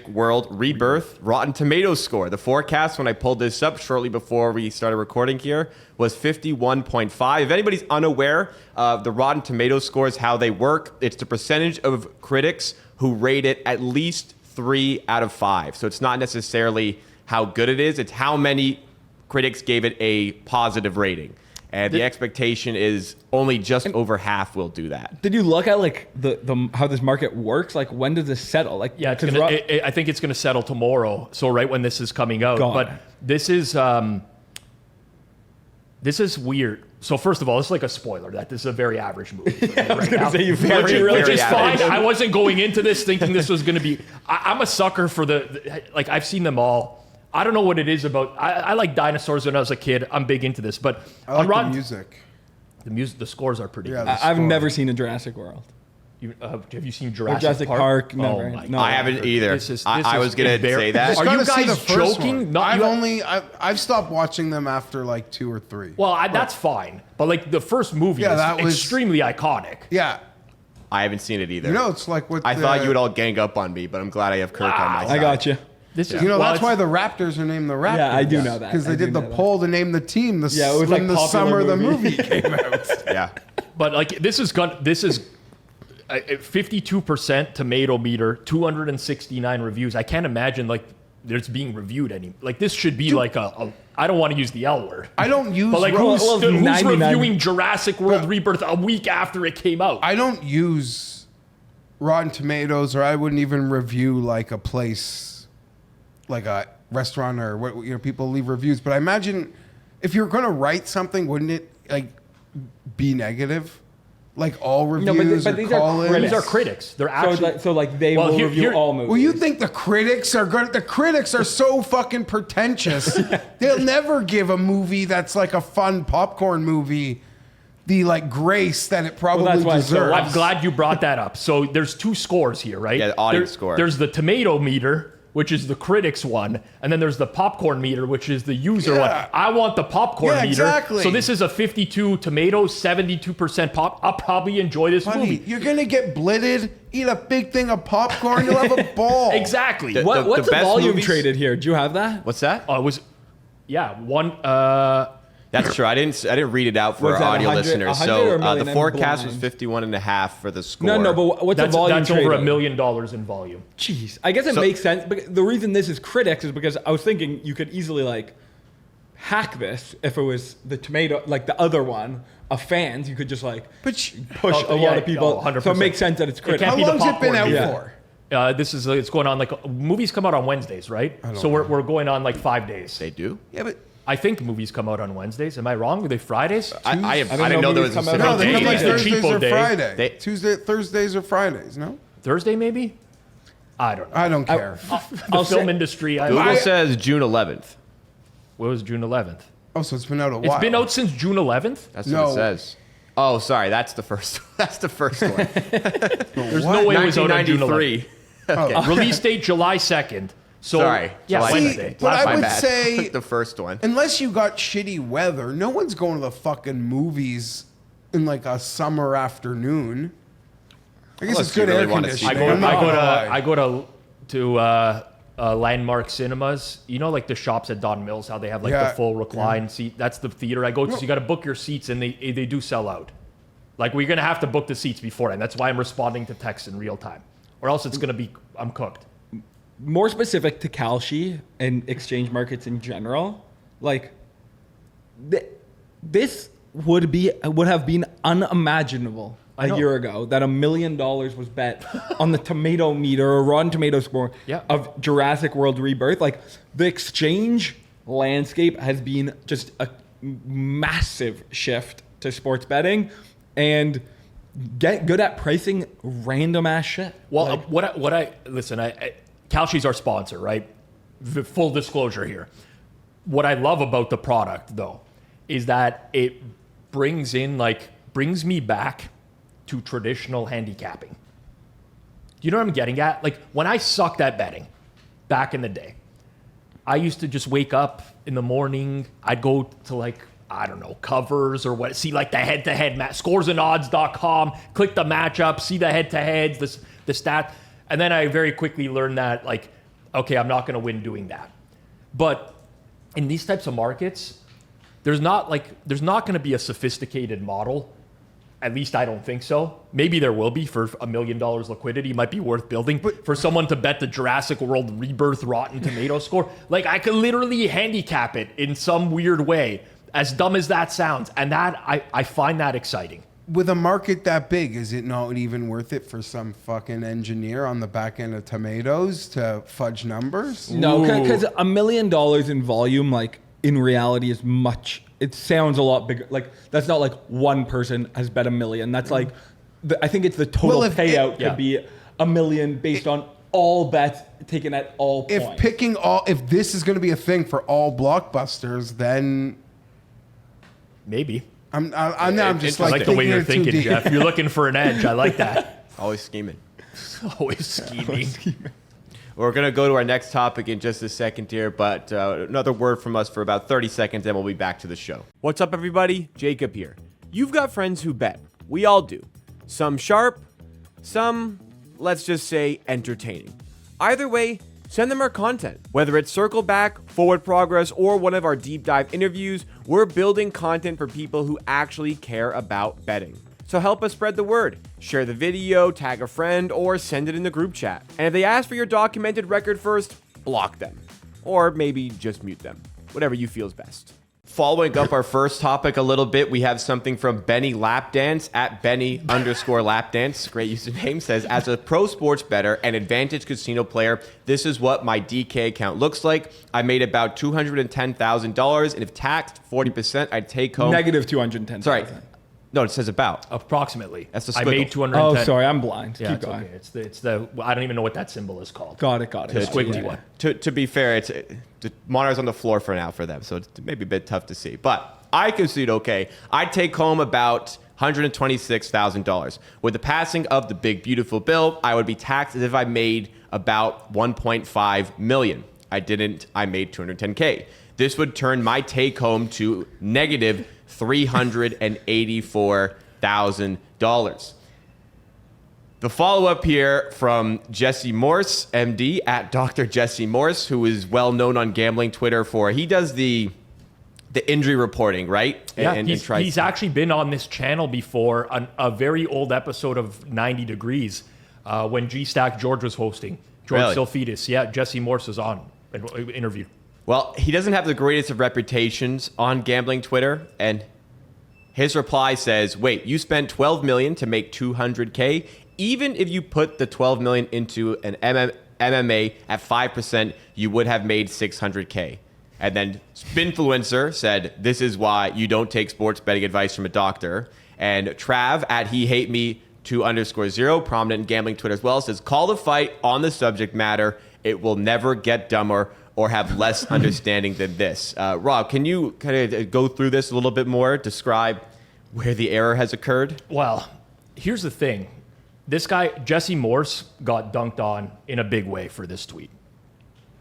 World Rebirth Rotten Tomatoes score. The forecast when I pulled this up shortly before we started recording here was 51.5. If anybody's unaware of the Rotten Tomatoes scores, how they work, it's the percentage of critics who rate it at least 3 out of 5. So it's not necessarily how good it is, it's how many critics gave it a positive rating. And the expectation is only just over half will do that. Did you look at like the how this market works? Like when does this settle? Like Yeah, I think it's going to settle tomorrow. So right when this is coming out, God. but this is weird. So first of all, it's like a spoiler that this is a very average movie. For me right now. say you which very is fine. average. I wasn't going into this thinking this was going to be. I'm a sucker for like I've seen them all. I don't know what it is about. I like dinosaurs when I was a kid. I'm big into this, but I like on Rotten, the music. the scores are pretty. Yeah, good. the I've score. never seen a Jurassic World. Have you seen Jurassic Park, never. Oh my No. God. I haven't either. This I is was going to embar- say that. Are Gotta you see guys the first joking? one. I've stopped watching them after like 2 or 3. Well, that's fine. But like the first movie Yeah, is that was- extremely iconic. Yeah, I haven't seen it either. you know it's like what I thought you would all gang up on me, but I'm glad I have Kirk on my Wow. side. I got you. This is You know well, that's why it's- the Raptors are named the Raptors. Yeah, I do know that. Because I they do did the know that. poll to name the team. Yeah, it was when like the popular summer the movie. movie came out. Yeah. But like this is 52% tomato meter, 269 reviews. I can't imagine like there's being reviewed any. Like this should be like a I don't want to use the L word. I don't use. But like Rose- who's 99 reviewing Jurassic World Rebirth a week after it came out? I don't use Rotten Tomatoes, or I wouldn't even review like a place, like a restaurant, or what people leave reviews. But I imagine if you're going to write something, wouldn't it like be negative? Like all No, reviews but or these are call-ins? These are critics. They're actually So like they Well, will here- review here- all movies. Well, you think the critics are going? The critics are so fucking pretentious. They'll never give a movie that's like a fun popcorn movie the like grace that it probably that's why it's so deserves. I'm glad you brought that up. So there's 2 scores here, right? Yeah, the audience score. There's the tomato meter, which is the critics one, and then there's the popcorn meter, which is the user one. Yeah. I want the popcorn Yeah, meter. exactly. So this is a 52 tomatoes, 72% pop. I'll probably enjoy this Buddy, movie. you're gonna get blitted. Eat a big thing of popcorn. You'll have a ball. Exactly. The- What's the best volume movies- traded here? Do you have that? What's that? It was, yeah, one. That's true. I didn't read it out for Was our that audio 100 listeners. 100 or a So million? the I'm forecast was blind. 51.5 for the score. No, but what's a volume That's over trade? $1 million in volume. Jeez, I guess it makes sense. But the reason this is critics is because I was thinking you could easily like hack this if it was the tomato, like the other one of fans. You could just like push a lot of people. 100%. So it makes sense that it's critics. can't How be the long's it been popcorn out game. for? It's going on like movies come out on Wednesdays, right? So we're going on like 5 days. They do? Yeah, but I think movies come out on Wednesdays. Am I wrong? Were they Fridays? I didn't know there was a movies come no, out they specific come like Tuesday's the Thursdays cheapo or day. Friday. They- Thursdays or Fridays. No, Thursday maybe? I don't know. I don't care. The film industry. Google says June 11th. What was June 11th? Oh, so it's been out a while. It's been out since June 11th. That's No. what it says. Oh, sorry. That's the first. That's the first one. There's no way it was out on June 11th. 1993. Release date July 2nd. So Sorry. yeah, July Wednesday. 2nd. but I My would bad. say- the first one. Unless you got shitty weather, no one's going to the fucking movies in like a summer afternoon. I guess Unless it's good you really air wanna see conditioning. it. I go to Landmark Cinemas. You know, like the shops at Don Mills, how they have like Yeah, the full recline seat. That's the theater I go to. So you got to book your seats, and they do sell out. Like we're gonna have to book the seats beforehand. That's why I'm responding to texts in real time, or else it's gonna be I'm cooked. More specific to Kalshi and exchange markets in general, like this would have been unimaginable a know. year ago that $1 million was bet on the tomato meter or Rotten Tomato score Yeah. of Jurassic World Rebirth. Like the exchange landscape has been just a massive shift to sports betting, and get good at pricing random ass shit. Well, what I listen, Kalshi's our sponsor, right? Full disclosure here. What I love about the product, though, is that it brings me back to traditional handicapping. You know what I'm getting at? Like when I sucked at betting back in the day, I used to just wake up in the morning. I'd go to like, I don't know, covers or what, see like the head-to-head scoresandodds.com, click the matchup, see the head-to-heads, the stat. And then I very quickly learned that, like, okay, I'm not going to win doing that. But in these types of markets, there's not going to be a sophisticated model. At least I don't think so. Maybe there will be for $1 million liquidity. Might be worth building. But for someone to bet the Jurassic World Rebirth Rotten Tomato score, like I could literally handicap it in some weird way, as dumb as that sounds. And that I find that exciting. With a market that big, is it not even worth it for some fucking engineer on the back end of tomatoes to fudge numbers? No, Ooh. because $1 million in volume, like in reality, is much. It sounds a lot bigger. Like that's not like one person has bet $1 million. That's like, I think it's the total Well, if payout it- could be $1 million based on all bets taken at all points. If this is going to be a thing for all blockbusters, then Maybe. I'm just I like like the way you're it too thinking, deep. Jeff. You're looking for an edge. I like that. Always scheming. Always scheming. We're going to go to our next topic in just a second here, but another word from us for about 30 seconds, and we'll be back to the show. What's up, everybody? Jacob here. You've got friends who bet. We all do. Some sharp, some, let's just say, entertaining. Either way, send them our content. Whether it's Circle Back, Forward Progress, or one of our deep dive interviews, we're building content for people who actually care about betting. So help us spread the word. Share the video, tag a friend, or send it in the group chat. And if they ask for your documented record first, block them. Or maybe just mute them. Whatever you feel is best. Following up our first topic a little bit, we have something from Benny Lapdance at Benny_Lapdance. Great username. Says, as a pro sports bettor and advantage casino player, this is what my DK account looks like. I made about $210,000, and if taxed 40%, I'd take home Negative 210. Sorry. No, it says about. Approximately. That's the I made squiggle. 210. Oh, sorry, I'm blind. Yeah, Keep it's going. okay. It's the I don't even know what that symbol is called. Got it. The squiggly one. To be fair, the monitor's on the floor for now for them, so it's maybe a bit tough to see. But I concede okay. I'd take home about $126,000. With the passing of the big beautiful bill, I would be taxed as if I made about $1.5 million. I didn't. I made $210K. This would turn my take home to negative $384,000. The follow-up here from Jesse Morse, MD, at Dr. Jesse Morse, who is well known on gambling Twitter for, he does the the injury reporting, right? Yeah, And he's actually been on this channel before, a very old episode of 90 Degrees, when G-Stack George was hosting. George Silfidis. Yeah, Jesse Morse was on and interviewed. Well, he doesn't have the greatest of reputations on gambling Twitter, and his reply says, wait, you spent $12 million to make $200K? Even if you put the $12 million into an MMA at 5%, you would have made $600K. And then Spinfluencer said, this is why you don't take sports betting advice from a doctor. And Trav at he hate me 2_0, prominent in gambling Twitter as well, says, call the fight on the subject matter. It will never get dumber or have less understanding than this. Rob, can you kind of go through this a little bit more, describe where the error has occurred? Well, here's the thing. This guy, Jesse Morse, got dunked on in a big way for this tweet.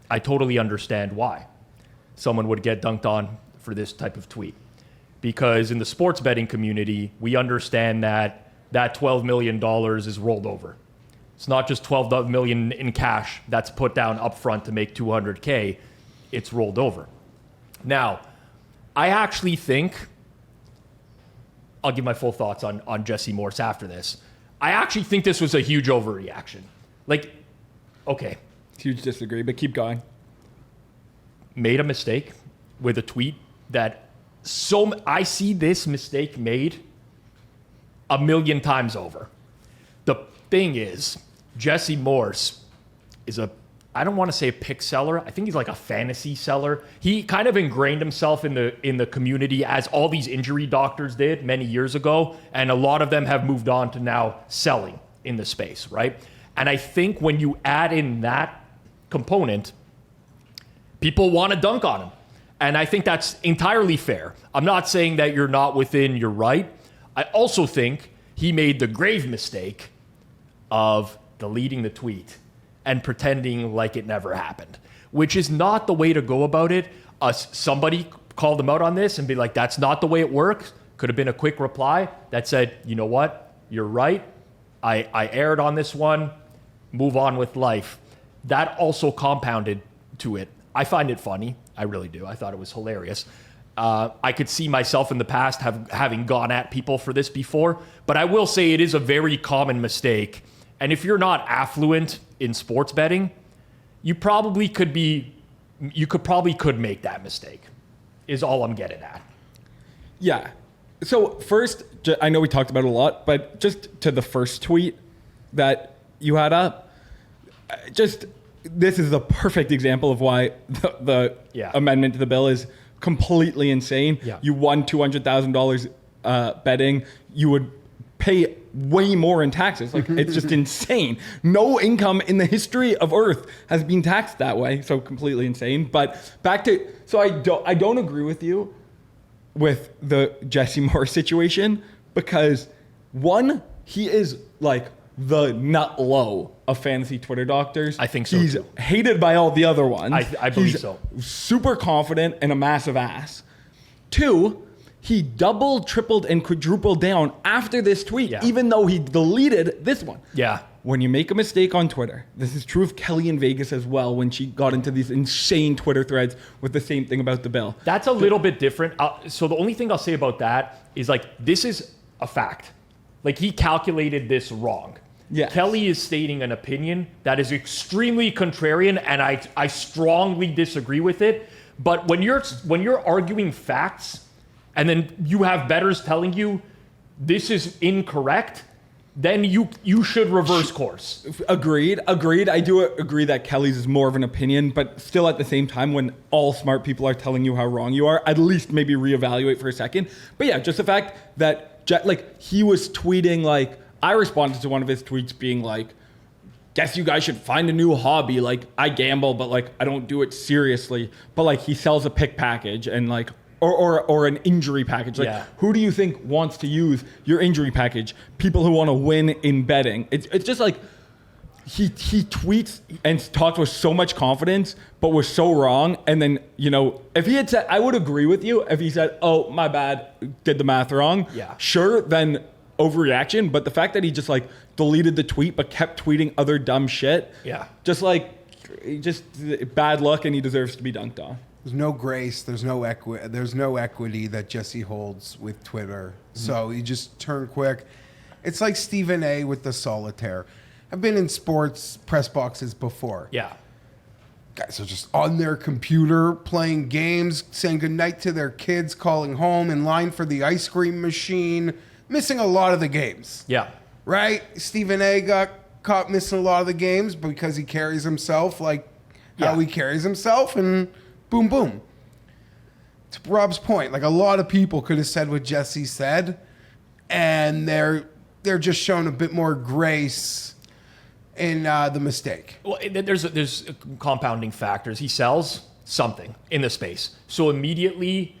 I totally understand why someone would get dunked on for this type of tweet. Because in the sports betting community, we understand that $12 million is rolled over. It's not just $12 million in cash that's put down up front to make $200K. It's rolled over. Now, I actually think, I'll give my full thoughts on Jesse Morse after this. I actually think this was a huge overreaction. Like, okay. Huge disagree, but keep going. Made a mistake with a tweet that I see this mistake made a million times over. The thing is, Jesse Morse is I don't want to say a pick seller. I think he's like a fantasy seller. He kind of ingrained himself in the community as all these injury doctors did many years ago. And a lot of them have moved on to now selling in the space, right? And I think when you add in that component, people want to dunk on him. And I think that's entirely fair. I'm not saying that you're not within your right. I also think he made the grave mistake of deleting the tweet and pretending like it never happened, which is not the way to go about it. Somebody called him out on this and be like, that's not the way it works. Could have been a quick reply that said, you know what? You're right. I erred on this one. Move on with life. That also compounded to it. I find it funny. I really do. I thought it was hilarious. I could see myself in the past having gone at people for this before, but I will say it is a very common mistake. And if you're not affluent in sports betting, you probably could make that mistake, is all I'm getting at. Yeah. So first, I know we talked about it a lot, but just to the first tweet that you had up, this is the perfect example of why the amendment to the bill is completely insane. Yeah. You won $200,000 betting. You would pay way more in taxes. Like, it's just insane. No income in the history of Earth has been taxed that way. So completely insane. But back to, so I don't agree with you with the Jesse Morse situation, because one, he is like the nut low of fantasy Twitter doctors. I think so. He's too. hated by all the other ones. I believe so. Super confident and a massive ass. Two, he doubled, tripled, and quadrupled down after this tweet, even though he deleted this one. Yeah. When you make a mistake on Twitter, this is true of Kelly in Vegas as well, when she got into these insane Twitter threads with the same thing about the bill. That's a little bit different. So the only thing I'll say about that is, like, this is a fact. Like, he calculated this wrong. Yes. Kelly is stating an opinion that is extremely contrarian, and I strongly disagree with it. But when you're arguing facts, and then you have bettors telling you this is incorrect, then you should reverse course. Agreed. I do agree that Kelly's is more of an opinion, but still at the same time, when all smart people are telling you how wrong you are, at least maybe reevaluate for a second. But yeah, just the fact that he was tweeting, like, I responded to one of his tweets being like, guess you guys should find a new hobby. Like, I gamble, but like I don't do it seriously. But like, he sells a pick package and like, or an injury package. Like, who do you think wants to use your injury package? People who want to win in betting. It's just like, he tweets and talks with so much confidence, but was so wrong. And then, if he had said, I would agree with you if he said, oh, my bad, did the math wrong. Yeah. Sure, then overreaction. But the fact that he just like deleted the tweet but kept tweeting other dumb shit. Yeah. Just bad luck, and he deserves to be dunked on. There's no grace. There's no equity that Jesse holds with Twitter. So you just turn quick. It's like Stephen A. with the solitaire. I've been in sports press boxes before. Yeah. Guys are just on their computer playing games, saying goodnight to their kids, calling home, in line for the ice cream machine, missing a lot of the games. Yeah. Right? Stephen A. got caught missing a lot of the games because he carries himself like how he carries himself, and boom, boom. To Rob's point, like a lot of people could have said what Jesse said, and they're just showing a bit more grace in the mistake. Well, there's compounding factors. He sells something in the space. So immediately,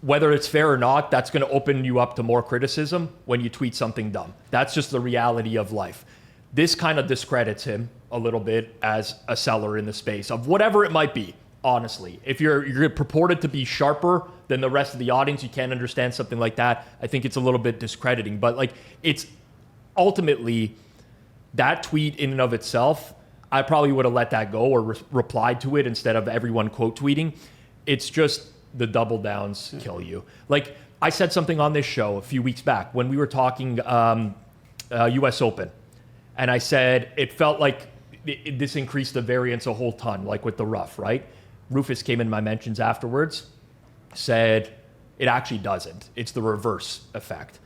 whether it's fair or not, that's going to open you up to more criticism when you tweet something dumb. That's just the reality of life. This kind of discredits him a little bit as a seller in the space of whatever it might be, honestly. If you're purported to be sharper than the rest of the audience, you can't understand something like that. I think it's a little bit discrediting. But like, it's ultimately... that tweet in and of itself, I probably would have let that go or replied to it instead of everyone quote tweeting. It's just the double downs kill you. Like I said something on this show a few weeks back when we were talking US Open. And I said it felt like this increased the variance a whole ton, like with the rough, right? Rufus came in my mentions afterwards, said it actually doesn't. It's the reverse effect.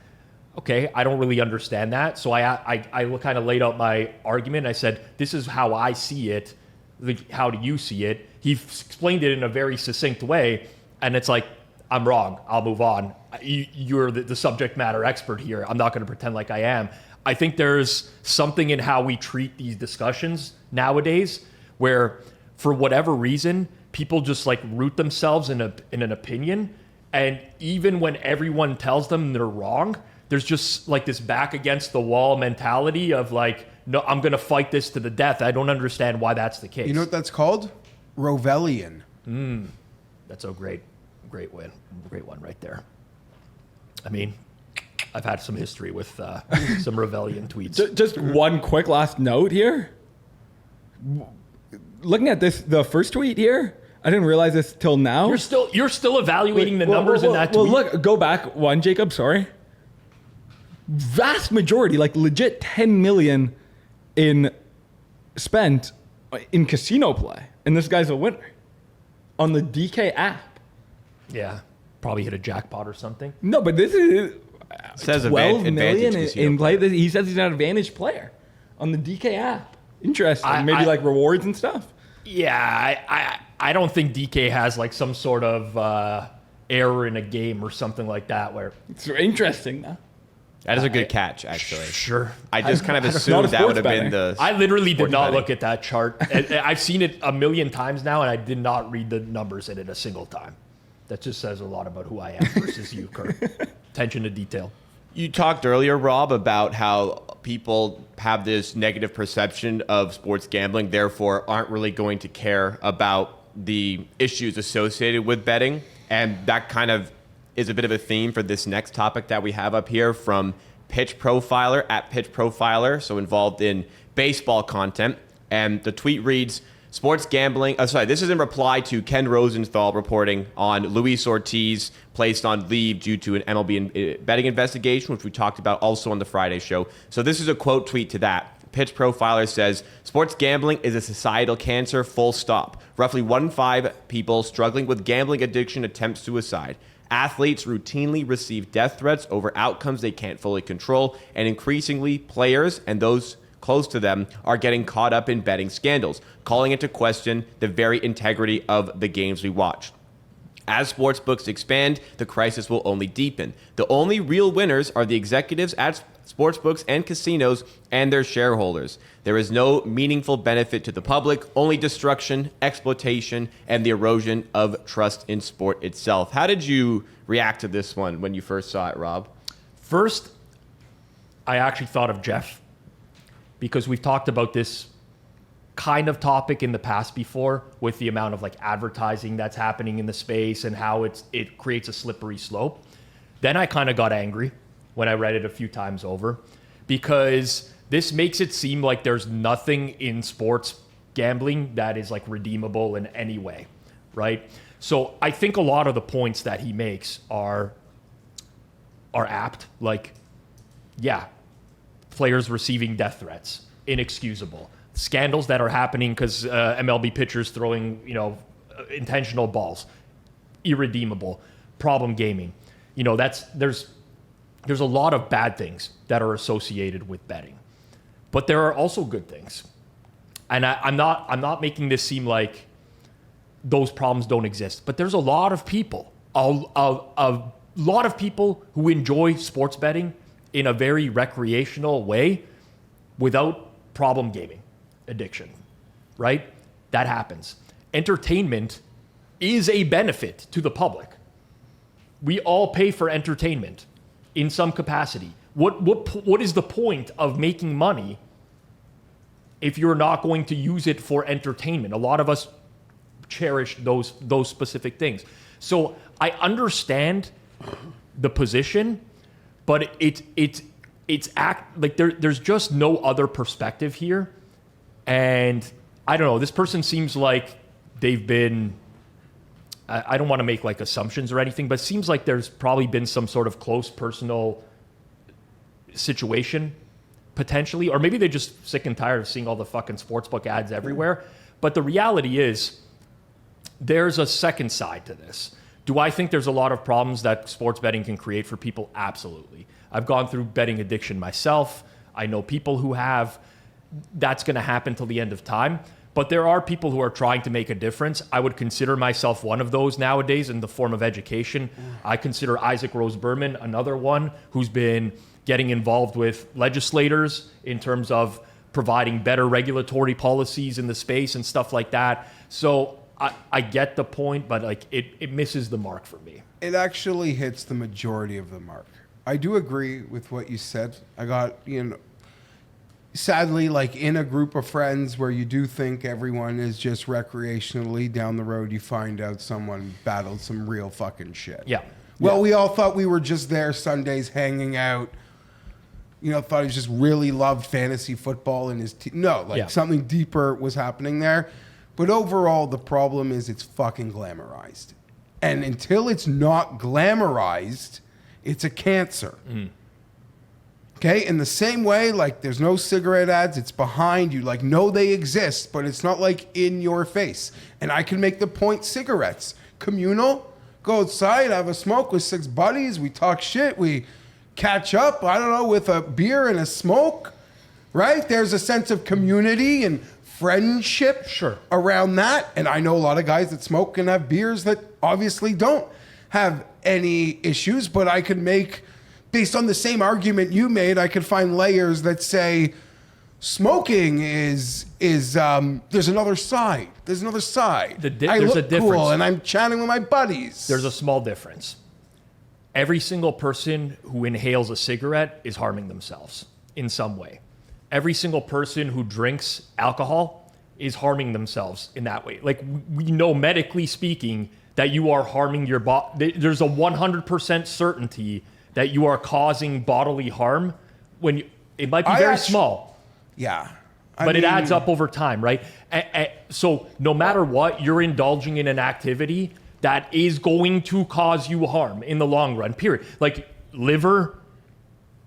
Okay, I don't really understand that. So I kind of laid out my argument. I said, this is how I see it. Like, how do you see it? He explained it in a very succinct way. And it's like, I'm wrong. I'll move on. You're the subject matter expert here. I'm not going to pretend like I am. I think there's something in how we treat these discussions nowadays where, for whatever reason, people just like root themselves in an opinion. And even when everyone tells them they're wrong, there's just like this back against the wall mentality of like, no, I'm going to fight this to the death. I don't understand why that's the case. You know what that's called? Rovellian. That's a great win. Great one right there. I mean, I've had some history with some rebellion tweets. Just one quick last note here. Looking at this, the first tweet here, I didn't realize this till now. You're still evaluating the numbers in that tweet? Well, look, go back one, Jacob, sorry. Vast majority, like legit 10 million spent in casino play. And this guy's a winner on the DK app. Yeah. Probably hit a jackpot or something. No, but this is says 12 million advantage in play. He says he's an advantage player on the DK app. Interesting. Maybe like rewards and stuff. Yeah, I don't think DK has like some sort of error in a game or something like that where... It's interesting, though. That is a good catch, actually. Sure. I just kind of assumed that would have been the... I literally did not betting. look at that chart. I've seen it a million times now, and I did not read the numbers in it a single time. That just says a lot about who I am versus you, Kirk. Attention to detail. You talked earlier, Rob, about how people have this negative perception of sports gambling, therefore aren't really going to care about the issues associated with betting. And that kind of is a bit of a theme for this next topic that we have up here from Pitch Profiler at Pitch Profiler, so involved in baseball content. And the tweet reads, sports gambling, this is in reply to Ken Rosenthal reporting on Luis Ortiz placed on leave due to an MLB betting investigation, which we talked about also on the Friday show. So this is a quote tweet to that. Pitch Profiler says, sports gambling is a societal cancer, full stop. Roughly 1 in 5 people struggling with gambling addiction attempt suicide. Athletes routinely receive death threats over outcomes they can't fully control, and increasingly players and those close to them are getting caught up in betting scandals, calling into question the very integrity of the games we watch. As sportsbooks expand, the crisis will only deepen. The only real winners are the executives at sportsbooks and casinos and their shareholders. There is no meaningful benefit to the public, only destruction, exploitation, and the erosion of trust in sport itself. How did you react to this one when you first saw it, Rob? First, I actually thought of Geoff, because we've talked about this kind of topic in the past before with the amount of like advertising that's happening in the space and how it creates a slippery slope. Then I kind of got angry when I read it a few times over, because this makes it seem like there's nothing in sports gambling that is like redeemable in any way, right? So I think a lot of the points that he makes are apt. Like, yeah, players receiving death threats, inexcusable. Scandals that are happening because MLB pitchers throwing, intentional balls, irredeemable. Problem gaming. There's a lot of bad things that are associated with betting, but there are also good things. And I'm not making this seem like those problems don't exist, but there's a lot of people, a lot of people who enjoy sports betting in a very recreational way without problem gaming addiction, right? That happens. Entertainment is a benefit to the public. We all pay for entertainment in some capacity. What is the point of making money if you're not going to use it for entertainment? A lot of us cherish those specific things. So I understand the position, but there's just no other perspective here. And I don't know, this person seems like they've been, I don't want to make like assumptions or anything, but it seems like there's probably been some sort of close personal situation potentially, or maybe they're just sick and tired of seeing all the fucking sportsbook ads everywhere. But the reality is there's a second side to this. Do I think there's a lot of problems that sports betting can create for people? Absolutely. I've gone through betting addiction myself. I know people who have. That's going to happen till the end of time. But there are people who are trying to make a difference. I would consider myself one of those nowadays in the form of education. I consider Isaac Rose Berman another one who's been getting involved with legislators in terms of providing better regulatory policies in the space and stuff like that. So I get the point, but like it misses the mark for me. It actually hits the majority of the mark. I do agree with what you said. I got, sadly, like in a group of friends where you do think everyone is just recreationally, down the road you find out someone battled some real fucking shit. Yeah. Well, we all thought we were just there Sundays hanging out. Thought he just really loved fantasy football and his team. No, something deeper was happening there. But overall, the problem is it's fucking glamorized. And until it's not glamorized, it's a cancer. Okay? In the same way, like there's no cigarette ads, it's behind you. Like, no, they exist, but it's not like in your face. And I can make the point, cigarettes. Communal, go outside, have a smoke with 6 buddies, we talk shit, we catch up, I don't know, with a beer and a smoke, right? There's a sense of community and friendship around that. And I know a lot of guys that smoke and have beers that obviously don't have any issues, but I could make, based on the same argument you made, I could find layers that say smoking is there's another side. There's another side. There's a difference. Cool and I'm chatting with my buddies. There's a small difference. Every single person who inhales a cigarette is harming themselves in some way. Every single person who drinks alcohol is harming themselves in that way. Like, we know medically speaking that you are harming your body. There's a 100% certainty that you are causing bodily harm when it might be very small. Yeah. But it adds up over time, right? So no matter what, you're indulging in an activity that is going to cause you harm in the long run, period. Like liver,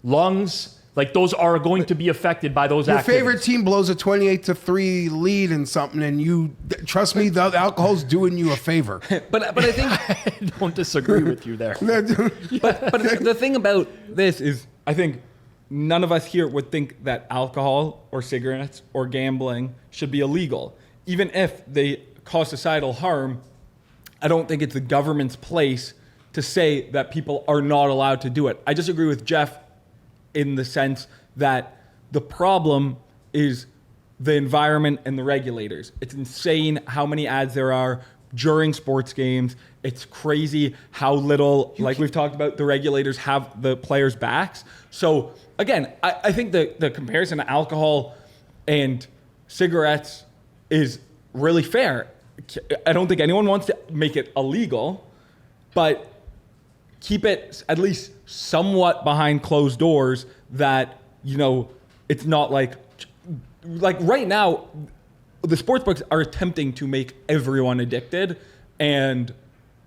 lungs, like those are going to be affected by those activities. Your favorite team blows a 28-3 lead in something, and you trust me, the alcohol's doing you a favor. But I think I don't disagree with you there. but the thing about this is, I think none of us here would think that alcohol or cigarettes or gambling should be illegal, even if they cause societal harm. I don't think it's the government's place to say that people are not allowed to do it. I disagree with Geoff in the sense that the problem is the environment and the regulators. It's insane how many ads there are during sports games. It's crazy how little, like we've talked about, the regulators have the players' backs. So again, I think the comparison to alcohol and cigarettes is really fair. I don't think anyone wants to make it illegal, but keep it at least somewhat behind closed doors that, it's not like right now, the sports books are attempting to make everyone addicted, and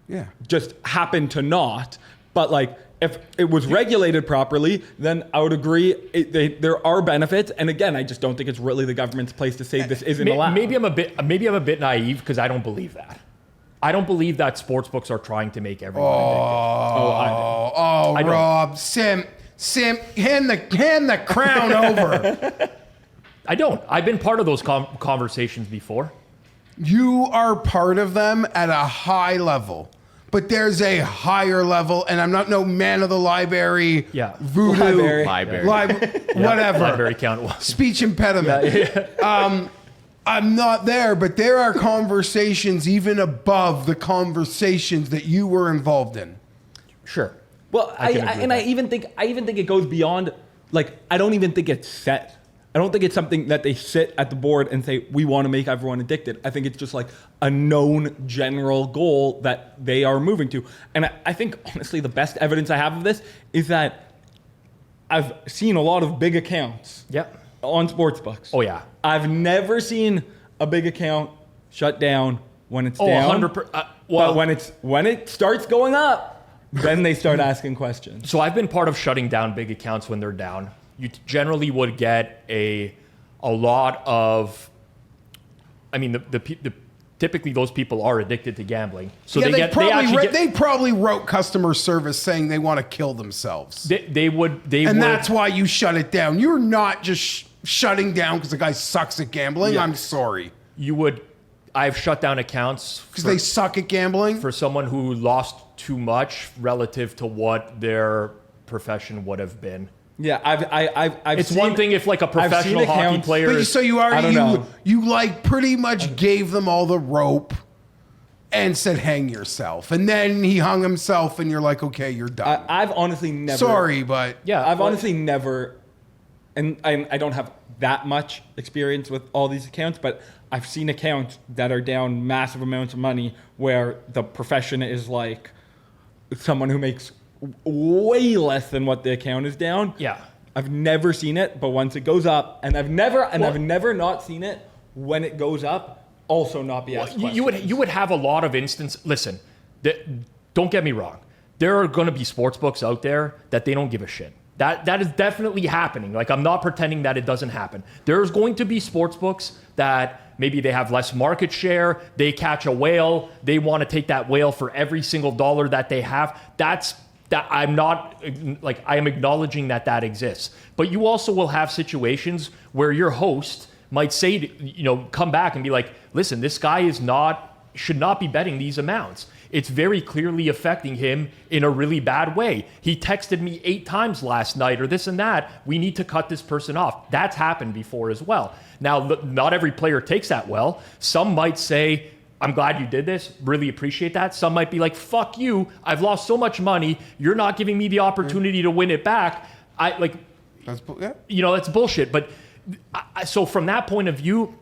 Yeah. just happen to not. But like, if it was regulated properly, then I would agree there are benefits. And again, I just don't think it's really the government's place to say this isn't allowed. Maybe I'm a bit naive because I don't believe that. I don't believe that sports books are trying to make everyone addicted. Rob, Sim, hand the crown over. I don't. I've been part of those conversations before. You are part of them at a high level. But there's a higher level, and I'm not no man of the library, voodoo, Library. whatever. Library count. Speech impediment. I'm not there, but there are conversations even above the conversations that you were involved in. Sure. Well, I even think it goes beyond. Like, I don't even think it's set. I don't think it's something that they sit at the board and say, we want to make everyone addicted. I think it's just like a known general goal that they are moving to. And I think, honestly, the best evidence I have of this is that I've seen a lot of big accounts on sportsbooks. Oh, yeah. I've never seen a big account shut down when it's down. 100%. But when it starts going up, then they start asking questions. So I've been part of shutting down big accounts when they're down. You generally would get a lot of, I mean, typically those people are addicted to gambling. So they probably wrote customer service saying they want to kill themselves. That's why you shut it down. You're not just shutting down because the guy sucks at gambling. Yeah. I'm sorry. I've shut down accounts because they suck at gambling. For someone who lost too much relative to what their profession would have been. Yeah, I've it's seen, one thing if like a professional hockey player. But so you like pretty much gave them all the rope and said hang yourself, and then he hung himself, and you're like, okay, you're done. I've honestly never. Sorry, but I've honestly never, and I don't have that much experience with all these accounts, but I've seen accounts that are down massive amounts of money where the profession is like someone who makes way less than what the account is down. Yeah. I've never seen it, but once it goes up, I've never not seen it when it goes up, also not be asked questions. You would have a lot of instances. Listen, don't get me wrong. There are going to be sports books out there that they don't give a shit. That is definitely happening. Like, I'm not pretending that it doesn't happen. There's going to be sports books that maybe they have less market share. They catch a whale. They want to take that whale for every single dollar that they have. I am acknowledging that exists. But you also will have situations where your host might say, come back and be like, listen, this guy should not be betting these amounts. It's very clearly affecting him in a really bad way. He texted me 8 times last night or this and that. We need to cut this person off. That's happened before as well. Now, not every player takes that well. Some might say, I'm glad you did this. Really appreciate that. Some might be like, fuck you. I've lost so much money. You're not giving me the opportunity to win it back. That's bullshit. But so from that point of view,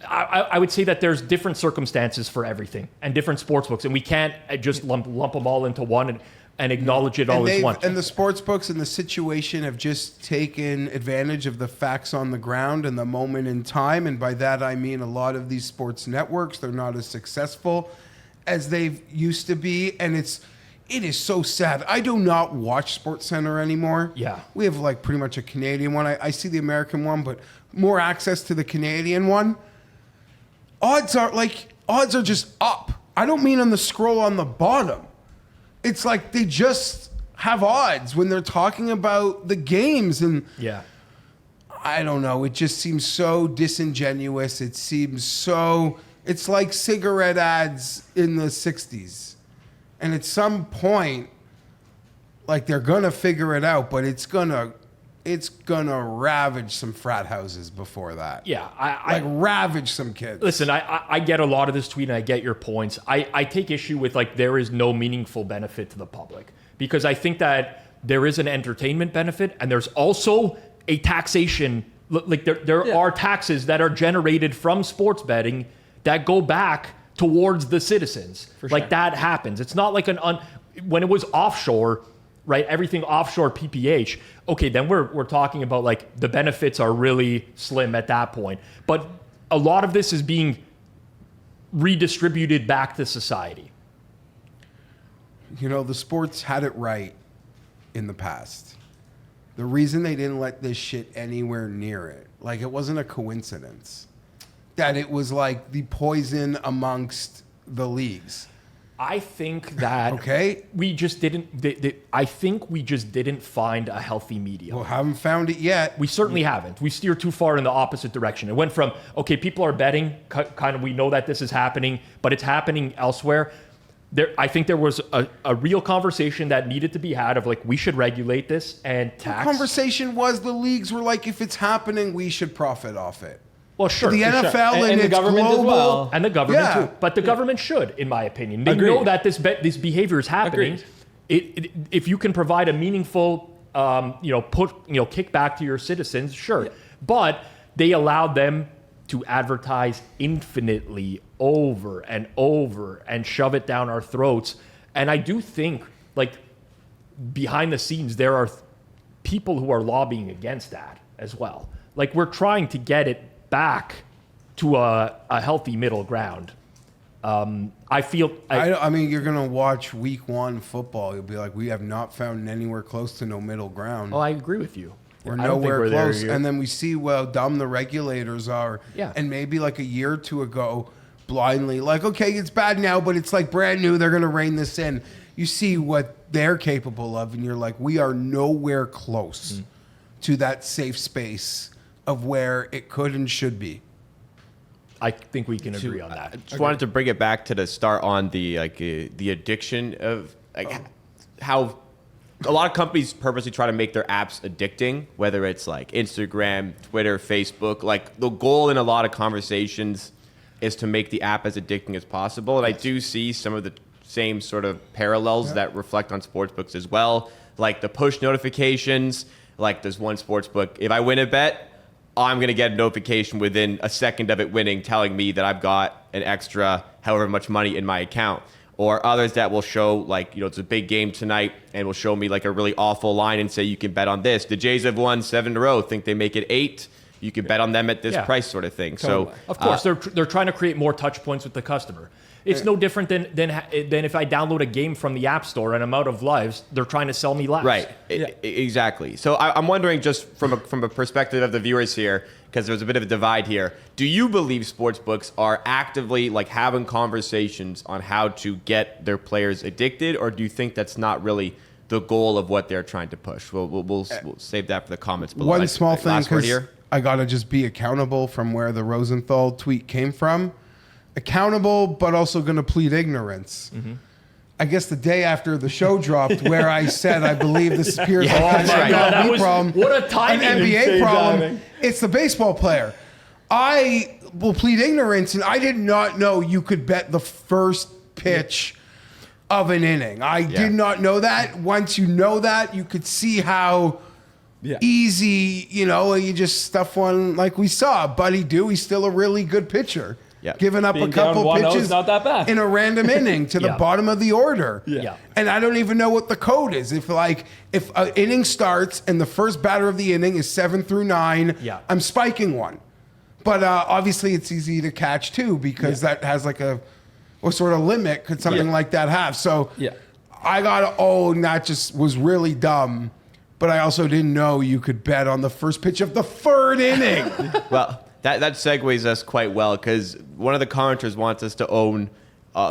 I would say that there's different circumstances for everything and different sports books, and we can't just lump them all into one and acknowledge it all as one. And the sports books in the situation have just taken advantage of the facts on the ground and the moment in time. And by that, I mean a lot of these sports networks, they're not as successful as they used to be. And it is so sad. I do not watch SportsCenter anymore. Yeah. We have like pretty much a Canadian one. I see the American one, but more access to the Canadian one. Odds are just up. I don't mean on the scroll on the bottom. It's like they just have odds when they're talking about the games. And I don't know. It just seems so disingenuous. It's like cigarette ads in the 60s. And at some point, like, they're going to figure it out, but it's going to ravage some frat houses before that. Yeah. Ravage some kids. Listen, I get a lot of this tweet and I get your points. I take issue with there is no meaningful benefit to the public because I think that there is an entertainment benefit and there's also a taxation. There are taxes that are generated from sports betting that go back towards the citizens. For sure. That happens. It's not like when it was offshore, right? Everything offshore PPH. Okay, then we're talking about the benefits are really slim at that point. But a lot of this is being redistributed back to society. You know, the sports had it right in the past. The reason they didn't let this shit anywhere near it, like it wasn't a coincidence that it was like the poison amongst the leagues. I think that we just didn't. I think we just didn't find a healthy medium. Well, haven't found it yet. We certainly haven't. We steered too far in the opposite direction. It went from people are betting, kind of. We know that this is happening, but it's happening elsewhere. I think there was a real conversation that needed to be had of like we should regulate this and tax. The conversation was the leagues were like, if it's happening, we should profit off it. Well, sure. The NFL sure. and its the government global, as well. And the government too. But the government should, in my opinion. They know that this behavior is happening. If you can provide a meaningful, kickback to your citizens, sure. Yeah. But they allowed them to advertise infinitely over and shove it down our throats. And I do think, like, behind the scenes, there are people who are lobbying against that as well. Like, we're trying to get it back to a healthy middle ground. I feel... I mean, you're going to watch week 1 football. You'll be like, we have not found anywhere close to no middle ground. Oh, I agree with you. We're nowhere close. And then we see how dumb the regulators are. Yeah. And maybe like a year or two ago, blindly, like, okay, it's bad now, but it's like brand new. They're going to rein this in. You see what they're capable of, and you're like, we are nowhere close to that safe space of where it could and should be. I think we can agree on that. I just wanted to bring it back to the start on the the addiction of how a lot of companies purposely try to make their apps addicting, whether it's like Instagram, Twitter, Facebook. Like the goal in a lot of conversations is to make the app as addicting as possible. And I do see some of the same sort of parallels that reflect on sportsbooks as well. Like the push notifications, like there's one sportsbook, if I win a bet, I'm going to get a notification within a second of it winning telling me that I've got an extra however much money in my account. Or others that will show, like, it's a big game tonight and will show me like a really awful line and say you can bet on this. The Jays have won 7 in a row. Think they make it 8. You can bet on them at this price, sort of thing. Totally. So, of course, they're trying to create more touch points with the customer. It's no different than if I download a game from the App Store and I'm out of lives. They're trying to sell me lives. Right. Exactly. So I'm wondering, just from a perspective of the viewers here, because there's a bit of a divide here. Do you believe sportsbooks are actively like having conversations on how to get their players addicted, or do you think that's not really the goal of what they're trying to push? We'll save that for the comments below. One small thing, because I got to just be accountable from where the Rosenthal tweet came from. Accountable, but also going to plead ignorance. Mm-hmm. I guess the day after the show dropped, where I said I believe this appears like an MLB problem, what a timing, an NBA problem. It's the baseball player. I will plead ignorance, and I did not know you could bet the first pitch of an inning. I did not know that. Once you know that, you could see how easy, you just stuff one like we saw. Buddy Do, he's still a really good pitcher. Yep. Giving up a couple pitches not that bad. in a random inning to the bottom of the order. Yeah. And I don't even know what the code is. If an inning starts and the first batter of the inning is 7 through 9, I'm spiking one. But obviously it's easy to catch too, because that has like what sort of limit could something like that have? So I got to own that just was really dumb. But I also didn't know you could bet on the first pitch of the third inning. Well, that segues us quite well, because one of the commenters wants us to own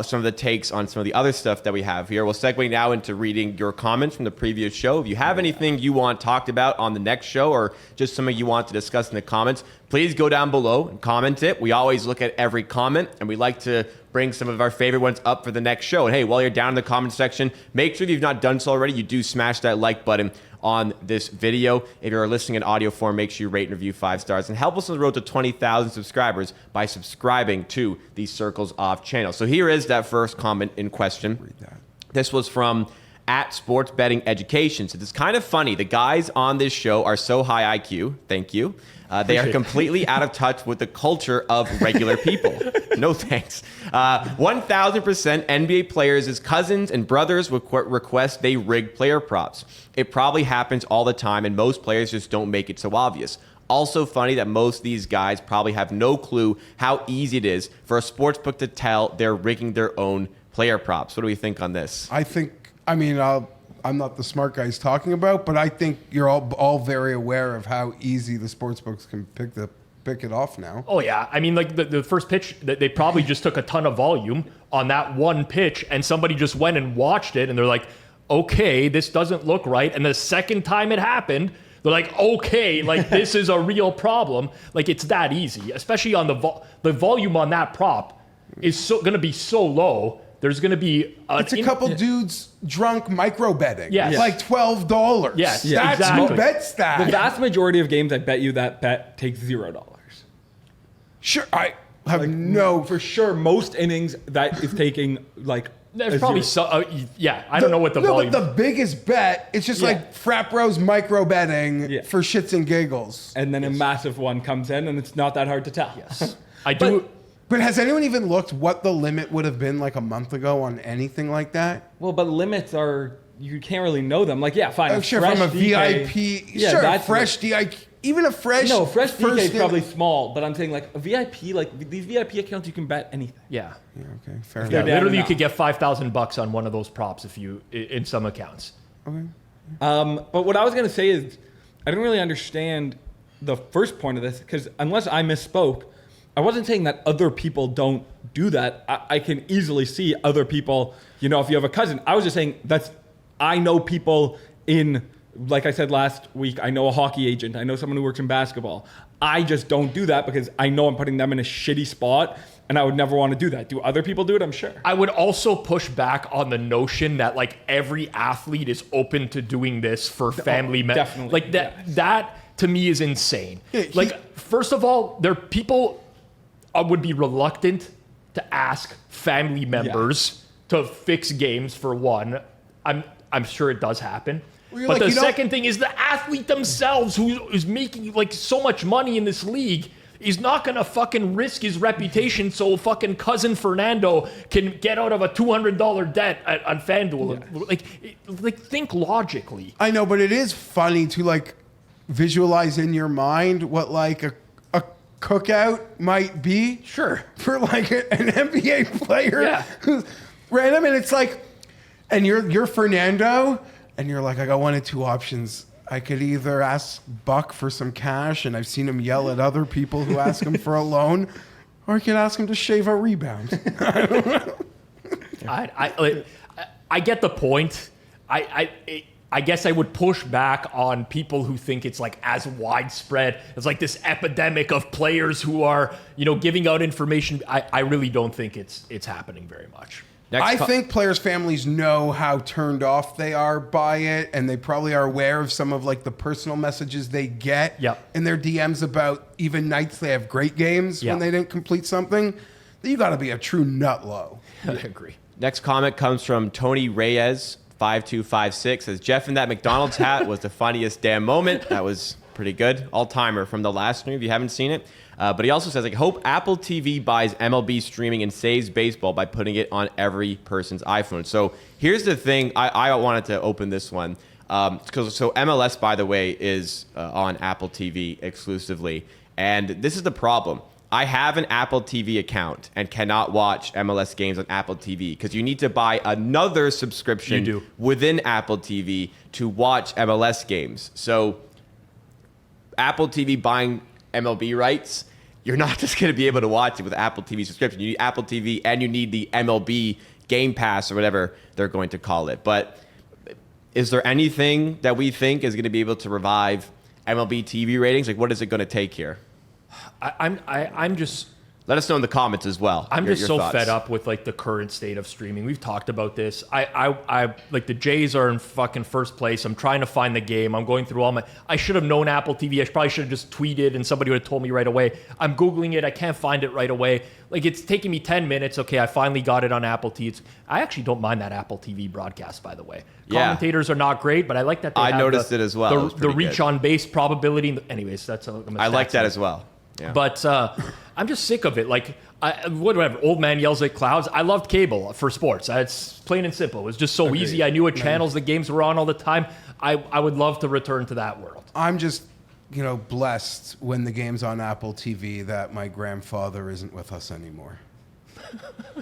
some of the takes on some of the other stuff that we have here. We'll segue now into reading your comments from the previous show. If you have anything you want talked about on the next show, or just something you want to discuss in the comments, please go down below and comment it. We always look at every comment, and we like to bring some of our favorite ones up for the next show. And hey, while you're down in the comment section, make sure if you've not done so already, you do smash that like button on this video. If you're listening in audio form, make sure you rate and review 5 stars, and help us on the road to 20,000 subscribers by subscribing to the Circles Off channel. So here is that first comment in question. Read that. This was from @Sports Betting Education. So it's kind of funny. The guys on this show are so high IQ. Thank you. They are completely out of touch with the culture of regular people. No thanks. 1,000% NBA players' cousins and brothers request they rig player props. It probably happens all the time, and most players just don't make it so obvious. Also funny that most of these guys probably have no clue how easy it is for a sportsbook to tell they're rigging their own player props. What do we think on this? I think I mean, I'm not the smart guy he's talking about, but I think you're all very aware of how easy the sportsbooks can pick it off now. Oh yeah, I mean, like the first pitch, they probably just took a ton of volume on that one pitch, and somebody just went and watched it, and they're like, okay, this doesn't look right. And the second time it happened, they're like, okay, like this is a real problem. Like it's that easy, especially on the volume on that prop is going to be so low. There's going to be it's a couple dudes drunk micro betting. Yes. Like $12. Yes, That's exactly. who bets that. The vast majority of games, I bet you that bet takes $0. Sure, I have For sure, most innings that is taking like. There's probably I don't know what the volume. But the biggest bet, it's just like frat bros micro betting for shits and giggles. And then a massive one comes in, and it's not that hard to tell. Yes, I do. But has anyone even looked what the limit would have been like a month ago on anything like that? Well, but limits are, you can't really know them. Like, yeah, fine. Oh, sure, from a VIP. Yeah, sure, that's fresh DIK. Even a fresh. No, fresh DK is probably small, but I'm saying like a VIP, like these VIP accounts, you can bet anything. Yeah. Okay, fair Yeah, enough. literally, you could get $5,000 on one of those props if you in some accounts. Okay. But what I was gonna say is, I didn't really understand the first point of this because unless I misspoke, I wasn't saying that other people don't do that. I can easily see other people. You know, if you have a cousin, I was just saying I know people in. Like I said last week, I know a hockey agent. I know someone who works in basketball. I just don't do that because I know I'm putting them in a shitty spot, and I would never want to do that. Do other people do it? I'm sure. I would also push back on the notion that like every athlete is open to doing this for family members. Definitely. Like that to me is insane. Like first of all, people would be reluctant to ask family members to fix games for one. I'm sure it does happen. But the second thing is the athlete themselves who is making like so much money in this league is not going to fucking risk his reputation so fucking cousin Fernando can get out of a $200 debt on FanDuel. Yeah. Like think logically. I know, but it is funny to like visualize in your mind what like a cookout might be. Sure. For like an NBA player who's random, and it's like, and you're Fernando. And you're like, I got one of two options. I could either ask Buck for some cash, and I've seen him yell at other people who ask him for a loan, or I could ask him to shave a rebound. I get the point. I guess I would push back on people who think it's like as widespread. It's like this epidemic of players who are, giving out information. I really don't think it's happening very much. I think players' families know how turned off they are by it, and they probably are aware of some of like the personal messages they get in their DMs about even nights they have great games when they didn't complete something. You got to be a true nutlow. I agree. Next comment comes from Tony Reyes, 5256. Says, Jeff in that McDonald's hat was the funniest damn moment. That was pretty good. All-timer from the last stream if you haven't seen it. But he also says, hope Apple TV buys MLB streaming and saves baseball by putting it on every person's iPhone. So here's the thing. I wanted to open this one. So MLS, by the way, is on Apple TV exclusively. And this is the problem. I have an Apple TV account and cannot watch MLS games on Apple TV because you need to buy another subscription within Apple TV to watch MLS games. So Apple TV buying MLB rights, you're not just going to be able to watch it with Apple TV subscription. You need Apple TV and you need the MLB Game Pass or whatever they're going to call it. But is there anything that we think is going to be able to revive MLB TV ratings? Like, what is it going to take here? I'm just... Let us know in the comments as well. I'm just so fed up with like the current state of streaming. We've talked about this. I like the Jays are in fucking first place. I'm trying to find the game. I'm going through I should have known Apple TV. I probably should have just tweeted and somebody would have told me right away. I'm Googling it. I can't find it right away. Like it's taking me 10 minutes. Okay, I finally got it on Apple TV. I actually don't mind that Apple TV broadcast, by the way. Commentators are not great, but I like that they have noticed it as well. The reach on base probability. Anyways, that's I like that as well. Yeah. But I'm just sick of it. Like, whatever, old man yells at clouds. I loved cable for sports. It's plain and simple. It was just so easy. I knew what channels the games were on all the time. I would love to return to that world. I'm just, blessed when the game's on Apple TV that my grandfather isn't with us anymore.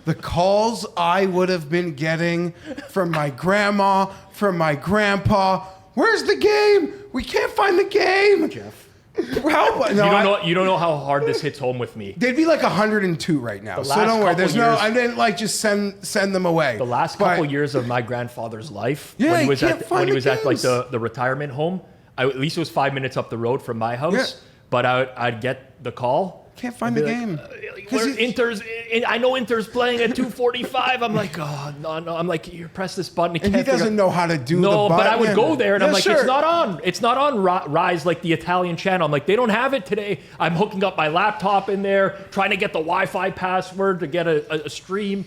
The calls I would have been getting from my grandma, from my grandpa. Where's the game? We can't find the game. Geoff. Help! No, You don't know how hard this hits home with me. they'd be like 102 right now. The So last don't worry. There's couple no. years- I didn't like just send them away. The last couple years of my grandfather's life, Yeah, when he you was can't at find the like games. the retirement home, at least it was 5 minutes up the road from my house. Yeah. But I'd get the call. Can't find I'd the be game. Where I know Inter's playing at 2:45. I'm like, oh no. I'm like, here, press this button. And he doesn't know how to do the button. No, but I would go there and Yeah, I'm like, sure. it's not on. It's not on Rise, like the Italian channel. I'm like, they don't have it today. I'm hooking up my laptop in there, trying to get the Wi-Fi password to get a stream.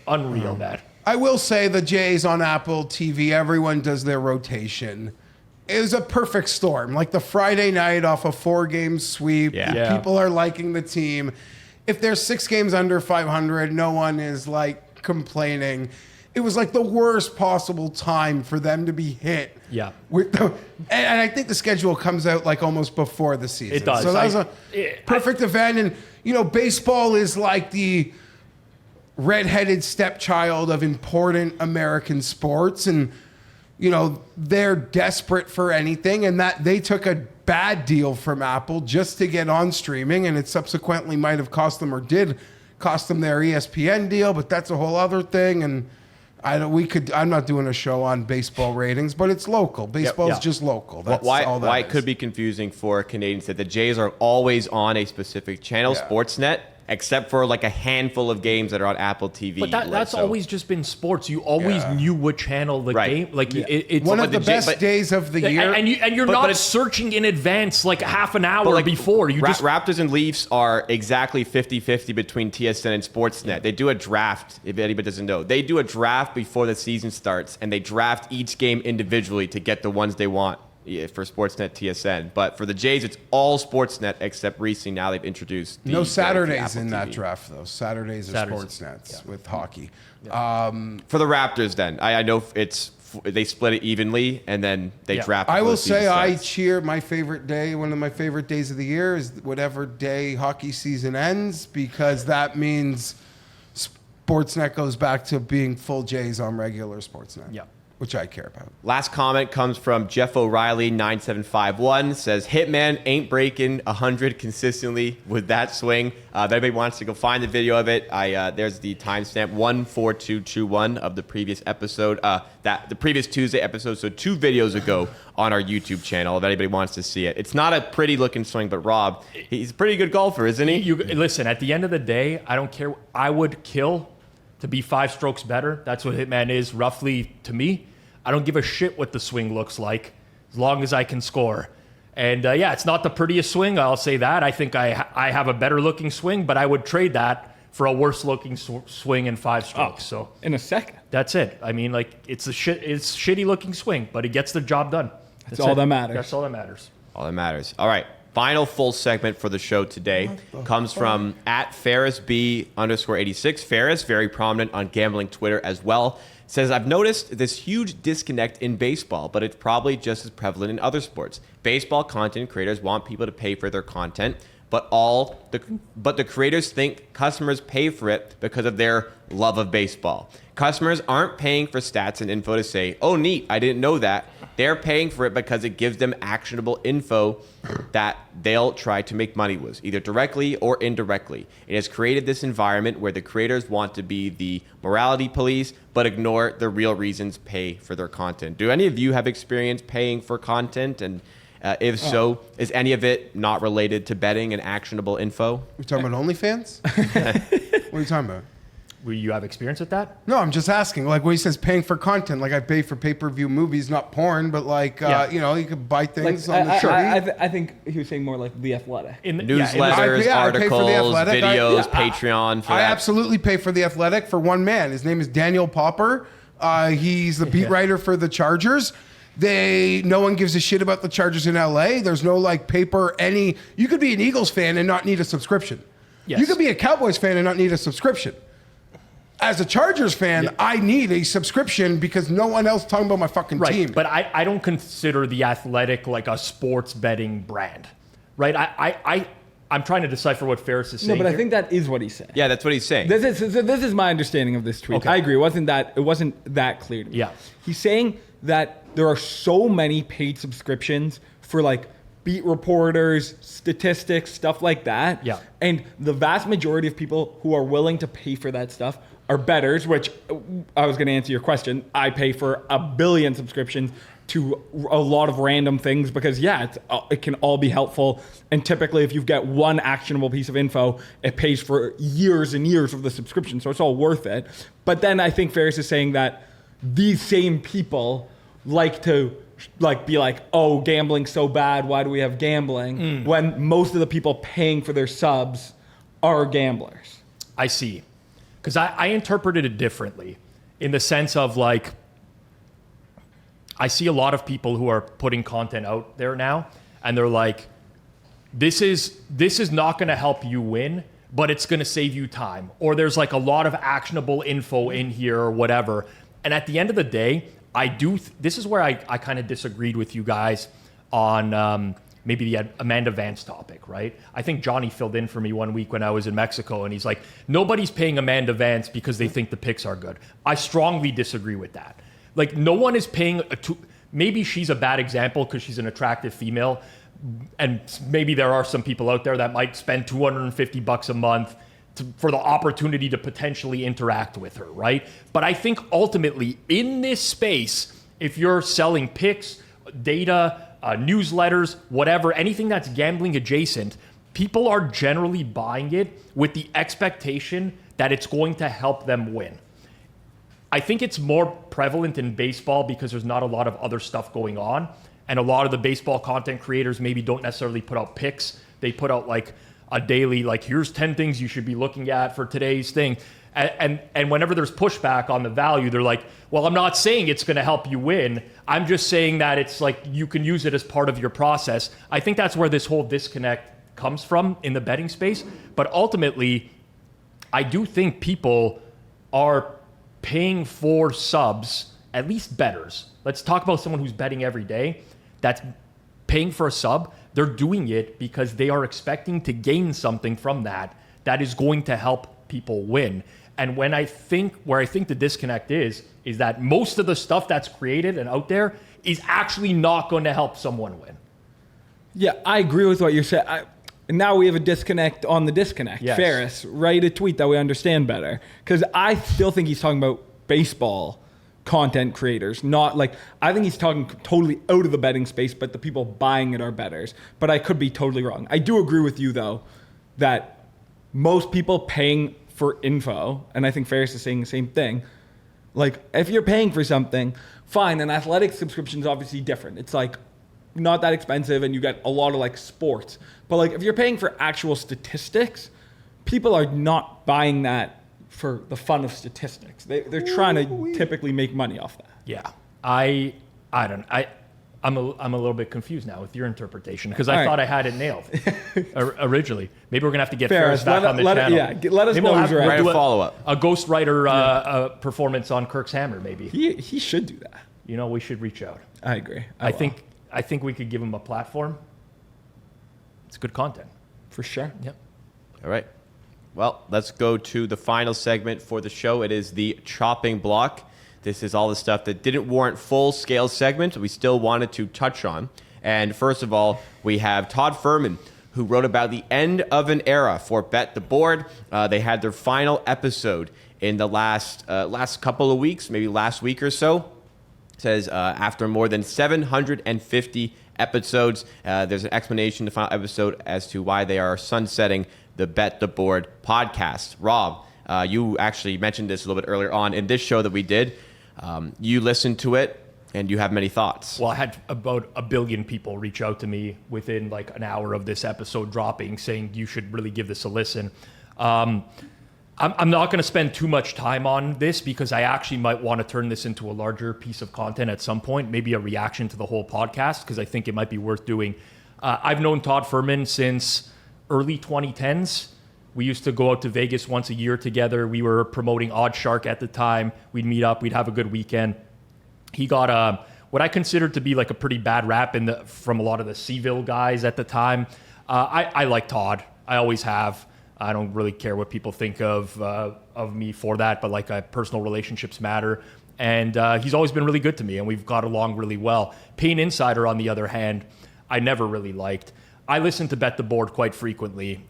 Unreal, man. I will say the Jays on Apple TV, everyone does their rotation. It was a perfect storm. Like the Friday night off a 4-game sweep. Yeah. Yeah. People are liking the team. If there's 6 games under 500, no one is like complaining. It was like the worst possible time for them to be hit. Yeah. And I think the schedule comes out like almost before the season. It does. So that was a perfect event. And, you know, baseball is like the redheaded stepchild of important American sports. And, you know, they're desperate for anything, and that they took a bad deal from Apple just to get on streaming, and it subsequently might have cost them or did cost them their ESPN deal, but that's a whole other thing. And I'm not doing a show on baseball ratings, but it's local. Baseball is Yeah. just local. That's all that Why is. it could be confusing for Canadians that the Jays are always on a specific channel, Yeah. Sportsnet, except for like a handful of games that are on Apple TV. But that's always just been sports. You always Yeah. knew what channel the Right. game. Like it's One but of the the Jay- best but- days of the year. and you're But not it's- searching in advance like half an hour like before. You just Raptors and Leafs are exactly 50-50 between TSN and Sportsnet. They do a draft, if anybody doesn't know. They do a draft before the season starts, and they draft each game individually to get the ones they want for Sportsnet TSN. But for the Jays, it's all Sportsnet except recently now they've introduced the No Saturdays Apple in that TV. draft, though. Saturdays are Saturdays. Sportsnets with hockey. For the Raptors, then I know they split it evenly, and then they Yeah. draft. I before will the season say I starts. cheer my favorite day. One of my favorite days of the year is whatever day hockey season ends, because that means Sportsnet goes back to being full Jays on regular Sportsnet. Yeah. Which I care about. Last comment comes from Jeff O'Reilly 9751, says Hitman ain't breaking 100 consistently with that swing. If anybody wants to go find the video of it, there's the timestamp 14221 of the previous episode, the previous Tuesday episode, so 2 videos ago on our YouTube channel. If anybody wants to see it, it's not a pretty looking swing, but Rob, he's a pretty good golfer, isn't he? you listen. At the end of the day, I don't care. I would kill to be 5 strokes better. That's what Hitman is roughly to me. I don't give a shit what the swing looks like as long as I can score. And yeah, it's not the prettiest swing. I'll say that. I think I have a better looking swing, but I would trade that for a worse looking swing in 5 strokes. So In a second. that's it. I mean, like it's shitty looking swing, but it gets the job done. That's all it. that matters. That's all that matters. All that matters. All right. Final full segment for the show today comes from @FerrisB_86. Ferris, very prominent on gambling Twitter as well, says, I've noticed this huge disconnect in baseball, but it's probably just as prevalent in other sports. Baseball content creators want people to pay for their content, but the creators think customers pay for it because of their love of baseball. Customers aren't paying for stats and info to say, oh, neat, I didn't know that. They're paying for it because it gives them actionable info that they'll try to make money with, either directly or indirectly. It has created this environment where the creators want to be the morality police, but ignore the real reasons pay for their content. Do any of you have experience paying for content? And if so, is any of it not related to betting and actionable info? We're talking about OnlyFans? What are you talking about? Will you have experience with that? No, I'm just asking. Like when he says paying for content, like I pay for pay-per-view movies, not porn, but like, Yeah. you know, you could buy things Like, on the TV. I think he was saying more like The Athletic. Newsletters, I pay for The articles, Athletic. videos, Patreon for I that. absolutely pay for The Athletic for one man. His name is Daniel Popper. He's the beat writer for the Chargers. No one gives a shit about the Chargers in LA. There's no like paper, you could be an Eagles fan and not need a subscription. Yes. You could be a Cowboys fan and not need a subscription. As a Chargers fan, I need a subscription because no one else talking about my fucking Right, team. but I don't consider The Athletic like a sports betting brand, right? I I'm trying to decipher what Ferris is saying. No, but I here. think that is what he's saying. Yeah, that's what he's saying. This is my understanding of this tweet. Okay. I agree. It wasn't that clear to me. Yeah. He's saying that there are so many paid subscriptions for like beat reporters, statistics, stuff like that. Yeah. And the vast majority of people who are willing to pay for that stuff are bettors, which I was going to answer your question. I pay for 1 billion subscriptions to a lot of random things because, it can all be helpful. And typically, if you get one actionable piece of info, it pays for years and years of the subscription. So it's all worth it. But then I think Ferris is saying that these same people like to be like, oh, gambling's so bad. Why do we have gambling? When most of the people paying for their subs are gamblers. I see. Because I interpreted it differently in the sense of like, I see a lot of people who are putting content out there now, and they're like, this is not going to help you win, but it's going to save you time. Or there's like a lot of actionable info in here or whatever. And at the end of the day, this is where I kind of disagreed with you guys on maybe the Amanda Vance topic, right? I think Johnny filled in for me one week when I was in Mexico, and he's like, nobody's paying Amanda Vance because they think the picks are good. I strongly disagree with that. Like, no one is paying maybe she's a bad example because she's an attractive female, and maybe there are some people out there that might spend $250 a month for the opportunity to potentially interact with her, right? But I think ultimately in this space, if you're selling picks, data, newsletters, whatever, anything that's gambling adjacent, people are generally buying it with the expectation that it's going to help them win. I think it's more prevalent in baseball because there's not a lot of other stuff going on. And a lot of the baseball content creators maybe don't necessarily put out picks. They put out like a daily, like, here's 10 things you should be looking at for today's thing. And whenever there's pushback on the value, they're like, well, I'm not saying it's going to help you win. I'm just saying that it's like you can use it as part of your process. I think that's where this whole disconnect comes from in the betting space. But ultimately, I do think people are paying for subs, at least bettors. Let's talk about someone who's betting every day that's paying for a sub. They're doing it because they are expecting to gain something from that is going to help people win. And where I think the disconnect is that most of the stuff that's created and out there is actually not going to help someone win. Yeah, I agree with what you're saying. And now we have a disconnect on the disconnect. Yes. Ferris, write a tweet that we understand better. Because I still think he's talking about baseball content creators, not like, I think he's talking totally out of the betting space, but the people buying it are bettors. But I could be totally wrong. I do agree with you, though, that most people paying for info, and I think Ferris is saying the same thing, like, if you're paying for something, fine, an athletic subscription is obviously different. It's like not that expensive and you get a lot of like sports. But like if you're paying for actual statistics, people are not buying that for the fun of statistics. They're trying to typically make money off that. Yeah. I'm a little bit confused now with your interpretation because I All thought right. I had it nailed originally. Maybe we're gonna have to get Ferris, Ferris back on the channel. Let us Maybe know we'll who's right. Write a do follow-up. A ghostwriter performance on Kirk's hammer. Maybe He should do that. we should reach out. I agree. I think we could give him a platform. It's good content. for sure. Yep. All right. Well, let's go to the final segment for the show. It is the chopping block. This is all the stuff that didn't warrant full-scale segment, we still wanted to touch on. And first of all, we have Todd Fuhrman, who wrote about the end of an era for Bet the Board. They had their final episode in the last couple of weeks, maybe last week or so. It says after more than 750 episodes, there's an explanation in the final episode as to why they are sunsetting the Bet the Board podcast. Rob, you actually mentioned this a little bit earlier on in this show that we did. You listened to it, and you have many thoughts. Well, I had about 1 billion people reach out to me within like an hour of this episode dropping, saying you should really give this a listen. I'm not going to spend too much time on this because I actually might want to turn this into a larger piece of content at some point, maybe a reaction to the whole podcast, because I think it might be worth doing. I've known Todd Fuhrman since early 2010s. We used to go out to Vegas once a year together. We were promoting Odd Shark at the time. We'd meet up. We'd have a good weekend. He got what I considered to be like a pretty bad rap from a lot of the Seville guys at the time. I like Todd. I always have. I don't really care what people think of me for that, but like personal relationships matter. And he's always been really good to me, and we've got along really well. Payne Insider, on the other hand, I never really liked. I listen to Bet the Board quite frequently,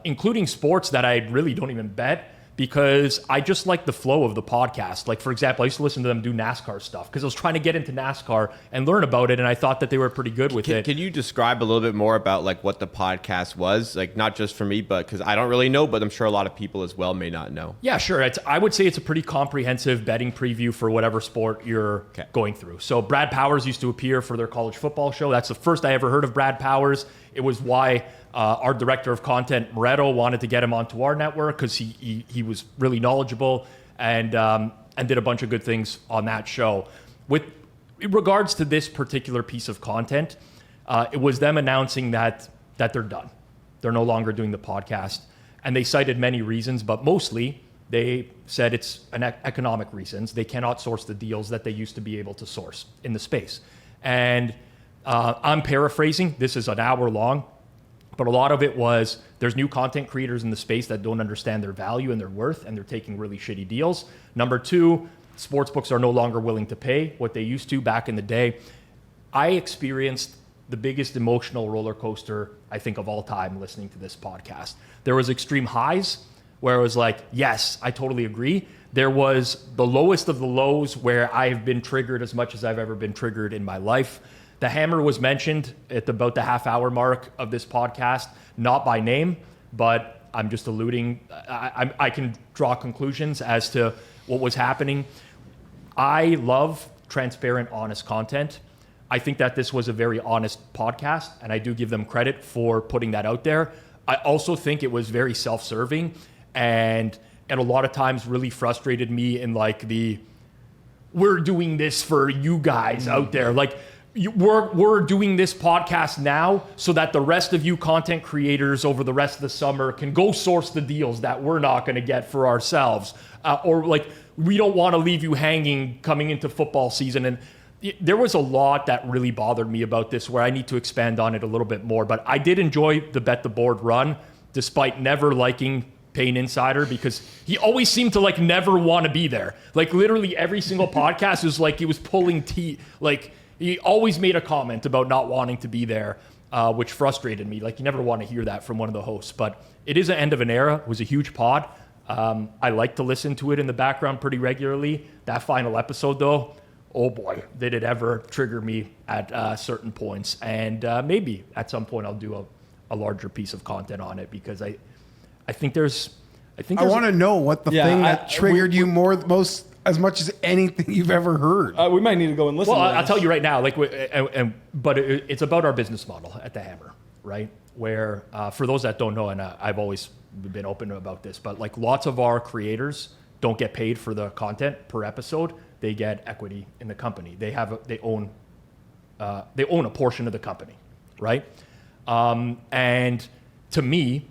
including sports that I really don't even bet, because I just like the flow of the podcast. Like, for example, I used to listen to them do NASCAR stuff because I was trying to get into NASCAR and learn about it, and I thought that they were pretty good with it. Can you describe a little bit more about like what the podcast was? Like, not just for me, but because I don't really know, but I'm sure a lot of people as well may not know. Yeah, sure. I would say it's a pretty comprehensive betting preview for whatever sport you're going through. So Brad Powers used to appear for their college football show. That's the first I ever heard of Brad Powers. It was why our director of content, Moretto, wanted to get him onto our network because he was really knowledgeable and did a bunch of good things on that show. With regards to this particular piece of content, it was them announcing that they're done. They're no longer doing the podcast. And they cited many reasons, but mostly they said it's economic reasons. They cannot source the deals that they used to be able to source in the space. And I'm paraphrasing. This is an hour long. But a lot of it was there's new content creators in the space that don't understand their value and their worth, and they're taking really shitty deals. Number two, sportsbooks are no longer willing to pay what they used to back in the day. I experienced the biggest emotional roller coaster, I think, of all time listening to this podcast. There was extreme highs where it was like, yes, I totally agree. There was the lowest of the lows where I've been triggered as much as I've ever been triggered in my life. The hammer was mentioned at about the half-hour mark of this podcast, not by name, but I'm just alluding. I can draw conclusions as to what was happening. I love transparent, honest content. I think that this was a very honest podcast, and I do give them credit for putting that out there. I also think it was very self-serving, and a lot of times really frustrated me in like we're doing this for you guys out there. Like, we're doing this podcast now so that the rest of you content creators over the rest of the summer can go source the deals that we're not going to get for ourselves. Or like, we don't want to leave you hanging coming into football season. And there was a lot that really bothered me about this where I need to expand on it a little bit more. But I did enjoy the Bet the Board run, despite never liking Payne Insider, because he always seemed to like never want to be there. Like literally every single podcast was like he was pulling teeth. Like, he always made a comment about not wanting to be there, which frustrated me. Like, you never want to hear that from one of the hosts. But it is an end of an era. It was a huge pod. I like to listen to it in the background pretty regularly. That final episode, though, oh boy, did it ever trigger me at certain points. And maybe at some point I'll do a larger piece of content on it, because I think there's... I want to know what the thing that triggered you most as much as anything you've ever heard. We might need to go and listen. Well, to I'll tell you right now. Like, but it's about our business model at the Hammer, right? Where for those that don't know, and I've always been open about this, but like lots of our creators don't get paid for the content per episode. They get equity in the company. They own a portion of the company, right? And to me,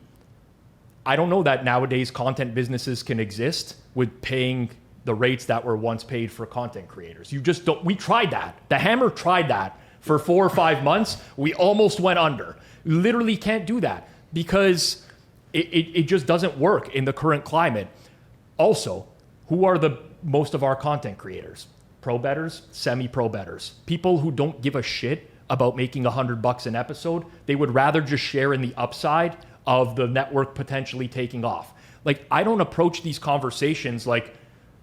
I don't know that nowadays content businesses can exist with paying the rates that were once paid for content creators. You just don't. We tried that. The Hammer tried that for 4 or 5 months. We almost went under. Literally can't do that because it just doesn't work in the current climate. Also, who are the most of our content creators? Pro bettors, semi-pro bettors, people who don't give a shit about making $100 an episode. They would rather just share in the upside of the network potentially taking off. Like, I don't approach these conversations like,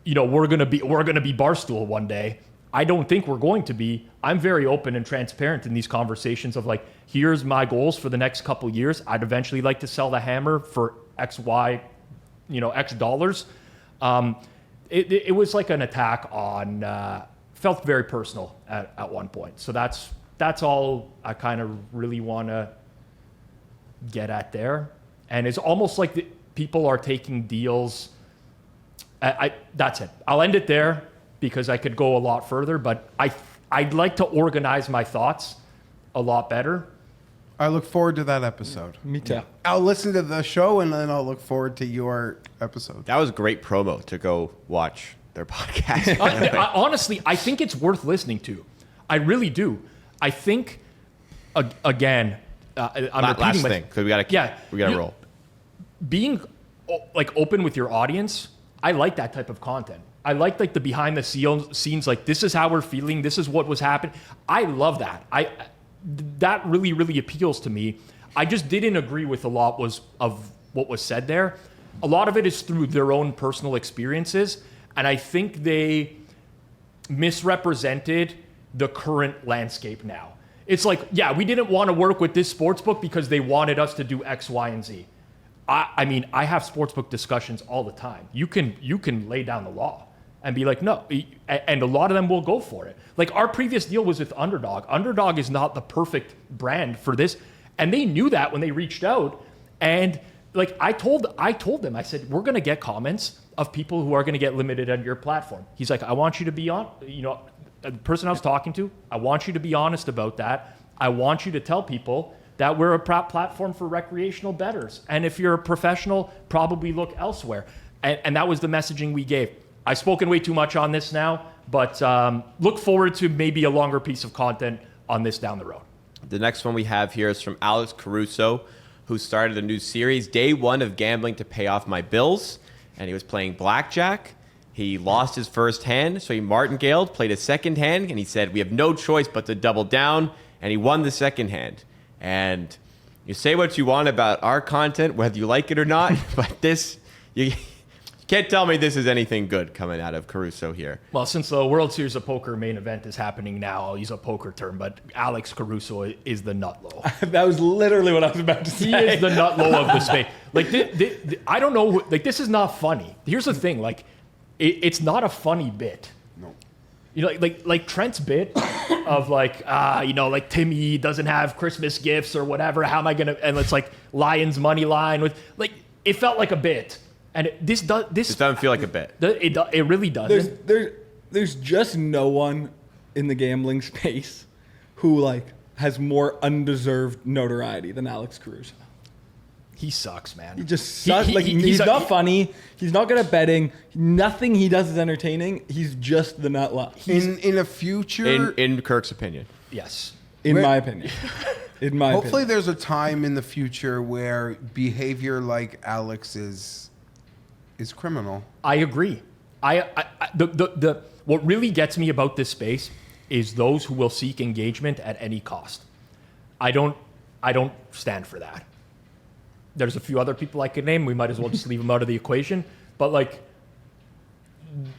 you know, we're gonna be Barstool one day. I don't think we're going to be. I'm very open and transparent in these conversations of like, here's my goals for the next couple years. I'd eventually like to sell the Hammer for X, Y, X dollars. It was like an attack on, felt very personal at one point. So that's all I kind of really want to get at there. And it's almost like people are taking deals. That's it. I'll end it there because I could go a lot further, but I'd like to organize my thoughts a lot better. I look forward to that episode. Me too. I'll listen to the show and then I'll look forward to your episode. That was great promo to go watch their podcast. Honestly, I think it's worth listening to. I really do. I think, again, I'm Last repeating thing, because we gotta roll. Being like open with your audience, I like that type of content. I like the behind the scenes, like this is how we're feeling, this is what was happening. I love that. That really, really appeals to me. I just didn't agree with a lot of what was said there. A lot of it is through their own personal experiences, and I think they misrepresented the current landscape now. It's like, yeah, we didn't want to work with this sportsbook because they wanted us to do X, Y, and Z. I mean, I have sportsbook discussions all the time. You can lay down the law and be like, no, and a lot of them will go for it. Like our previous deal was with Underdog. Underdog is not the perfect brand for this, and they knew that when they reached out. And like I told them, I said, we're gonna get comments of people who are gonna get limited on your platform. He's like, I want you to be on, the person I was talking to, I want you to be honest about that. I want you to tell people that we're a platform for recreational bettors. And if you're a professional, probably look elsewhere. And that was the messaging we gave. I've spoken way too much on this now, but look forward to maybe a longer piece of content on this down the road. The next one we have here is from Alex Caruso, who started a new series, Day One of Gambling to Pay Off My Bills. And he was playing blackjack. He lost his first hand, so he martingaled, played a second hand, and he said, we have no choice but to double down. And he won the second hand. And you say what you want about our content, whether you like it or not, but this, you can't tell me this is anything good coming out of Caruso here. Well, since the World Series of Poker main event is happening now, I'll use a poker term, but Alex Caruso is the nutlow. That was literally what I was about to say. He is the nutlow of the space. Like, I don't know, like, this is not funny. Here's the thing, like, it's not a funny bit. No. You know, like Trent's bit of like, like Timmy doesn't have Christmas gifts or whatever. How am I gonna? And it's like Lions money line with like it felt like a bit, and this doesn't feel like a bit. It really doesn't. There's just no one in the gambling space who like has more undeserved notoriety than Alex Caruso. He sucks, man. He just sucks. He's not funny. He's not good at betting. Nothing he does is entertaining. He's just the nutlow. In a future, in Kirk's opinion. Yes. In my opinion. Hopefully there's a time in the future where behavior like Alex is criminal. I agree. What really gets me about this space is those who will seek engagement at any cost. I don't stand for that. There's a few other people I could name. We might as well just leave them out of the equation. But like,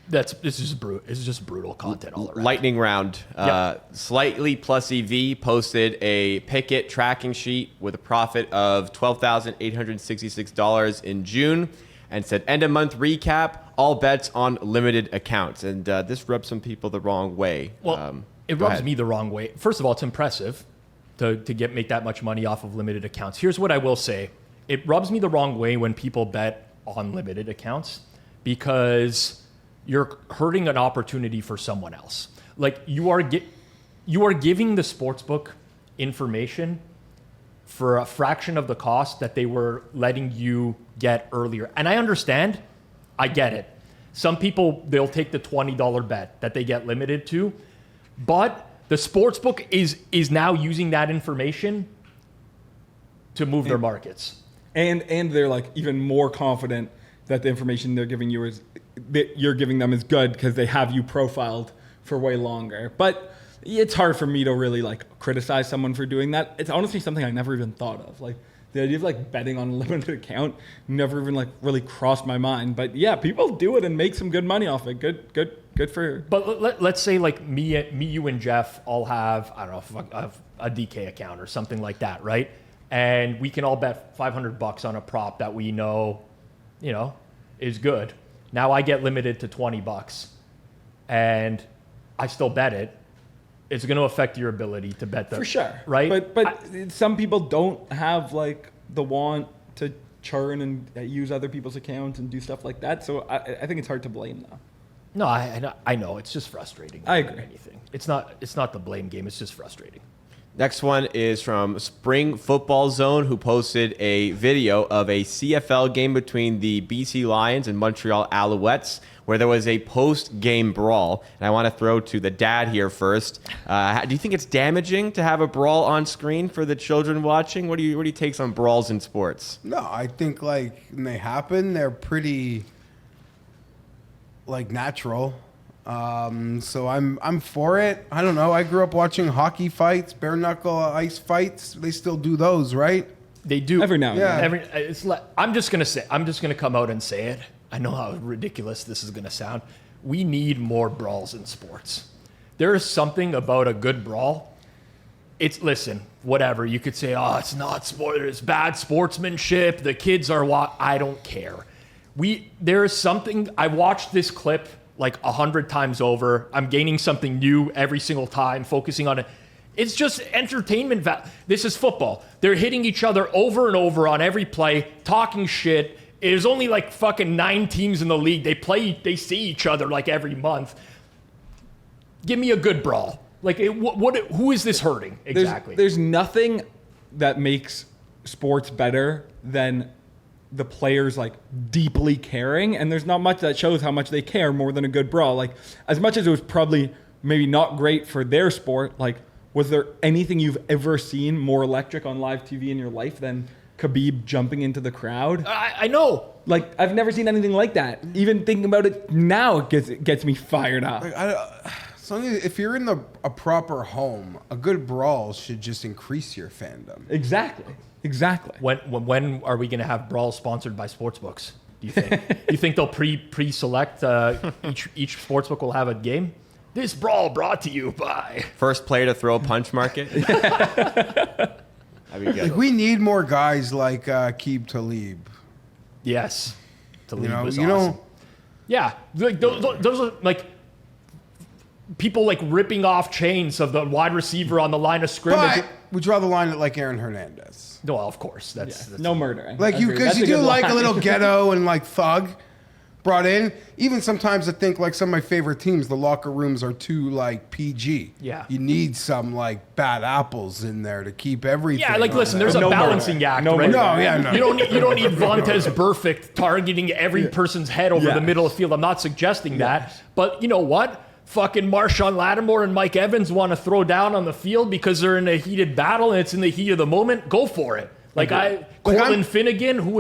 this is just brutal content all around. Lightning round. Slightly plus EV posted a Pickett tracking sheet with a profit of $12,866 in June, and said end of month recap. All bets on limited accounts, and this rubs some people the wrong way. Well, it rubs me the wrong way. First of all, it's impressive to make that much money off of limited accounts. Here's what I will say. It rubs me the wrong way when people bet on limited accounts because you're hurting an opportunity for someone else. Like you are giving the sportsbook information for a fraction of the cost that they were letting you get earlier. And I understand. I get it. Some people, they'll take the $20 bet that they get limited to, but the sportsbook is now using that information to move their markets. And they're like even more confident that the information they're giving you you're giving them is good because they have you profiled for way longer. But it's hard for me to really like criticize someone for doing that. It's honestly something I never even thought of. Like the idea of like betting on a limited account never even like really crossed my mind. But yeah, people do it and make some good money off it. Good for. But let's say like me, you, and Geoff all have a DK account or something like that, right? And we can all bet $500 on a prop that we know, is good. Now I get limited to $20, and I still bet it. It's going to affect your ability to bet for sure, right? But some people don't have like the want to churn and use other people's accounts and do stuff like that. So I think it's hard to blame them. No, I know it's just frustrating. I agree. Anything. It's not the blame game. It's just frustrating. Next one is from Spring Football Zone, who posted a video of a CFL game between the BC Lions and Montreal Alouettes, where there was a post-game brawl. And I want to throw to the dad here first. Do you think it's damaging to have a brawl on screen for the children watching? What do you takes on brawls in sports? No, I think like when they happen, they're pretty like natural. So I'm for it. I don't know. I grew up watching hockey fights, bare knuckle ice fights. They still do those, right? They do every now and then. It's like, I'm just gonna come out and say it. I know how ridiculous this is gonna sound. We need more brawls in sports. There is something about a good brawl. Listen, whatever you could say. Oh, it's not sport. It's bad sportsmanship. The kids are I don't care. There is something. I watched this clip like 100 times over. I'm gaining something new every single time, focusing on it. It's just entertainment. This is football. They're hitting each other over and over on every play, talking shit. There's only like fucking 9 teams in the league. They see each other like every month. Give me a good brawl. Like, who is this hurting exactly? There's nothing that makes sports better than the players like deeply caring, and there's not much that shows how much they care more than a good brawl. Like, as much as it was probably maybe not great for their sport, like, was there anything you've ever seen more electric on live TV in your life than Khabib jumping into the crowd? I know. Like, I've never seen anything like that. Even thinking about it now, it gets me fired up. Like, as long as if you're in a proper home, a good brawl should just increase your fandom. Exactly. When are we going to have brawls sponsored by sportsbooks? Do you think? Do you think they'll pre-select each sportsbook will have a game? This brawl brought to you by First player to throw a punch market. That'd be good. Like, we need more guys like Keeb Talib. Yes, Talib was you awesome. know, Yeah, like those are like people like ripping off chains of the wide receiver on the line of scrimmage. but we draw the line at like Aaron Hernandez. No, of course, that's No murdering. Like you, because you do like a little ghetto and like thug brought in. Even sometimes I think like some of my favorite teams, the locker rooms are too like PG. Yeah. You need some like bad apples in there to keep everything. Yeah, like on listen, there. there's a No balancing murder. act, No right? murder. No, yeah, no. You don't need Vontez Perfect targeting every person's head over the middle of the field. I'm not suggesting that, but you know what? Fucking Marshawn Lattimore and Mike Evans want to throw down on the field because they're in a heated battle and it's in the heat of the moment. Go for it. Cortland Finnegan, who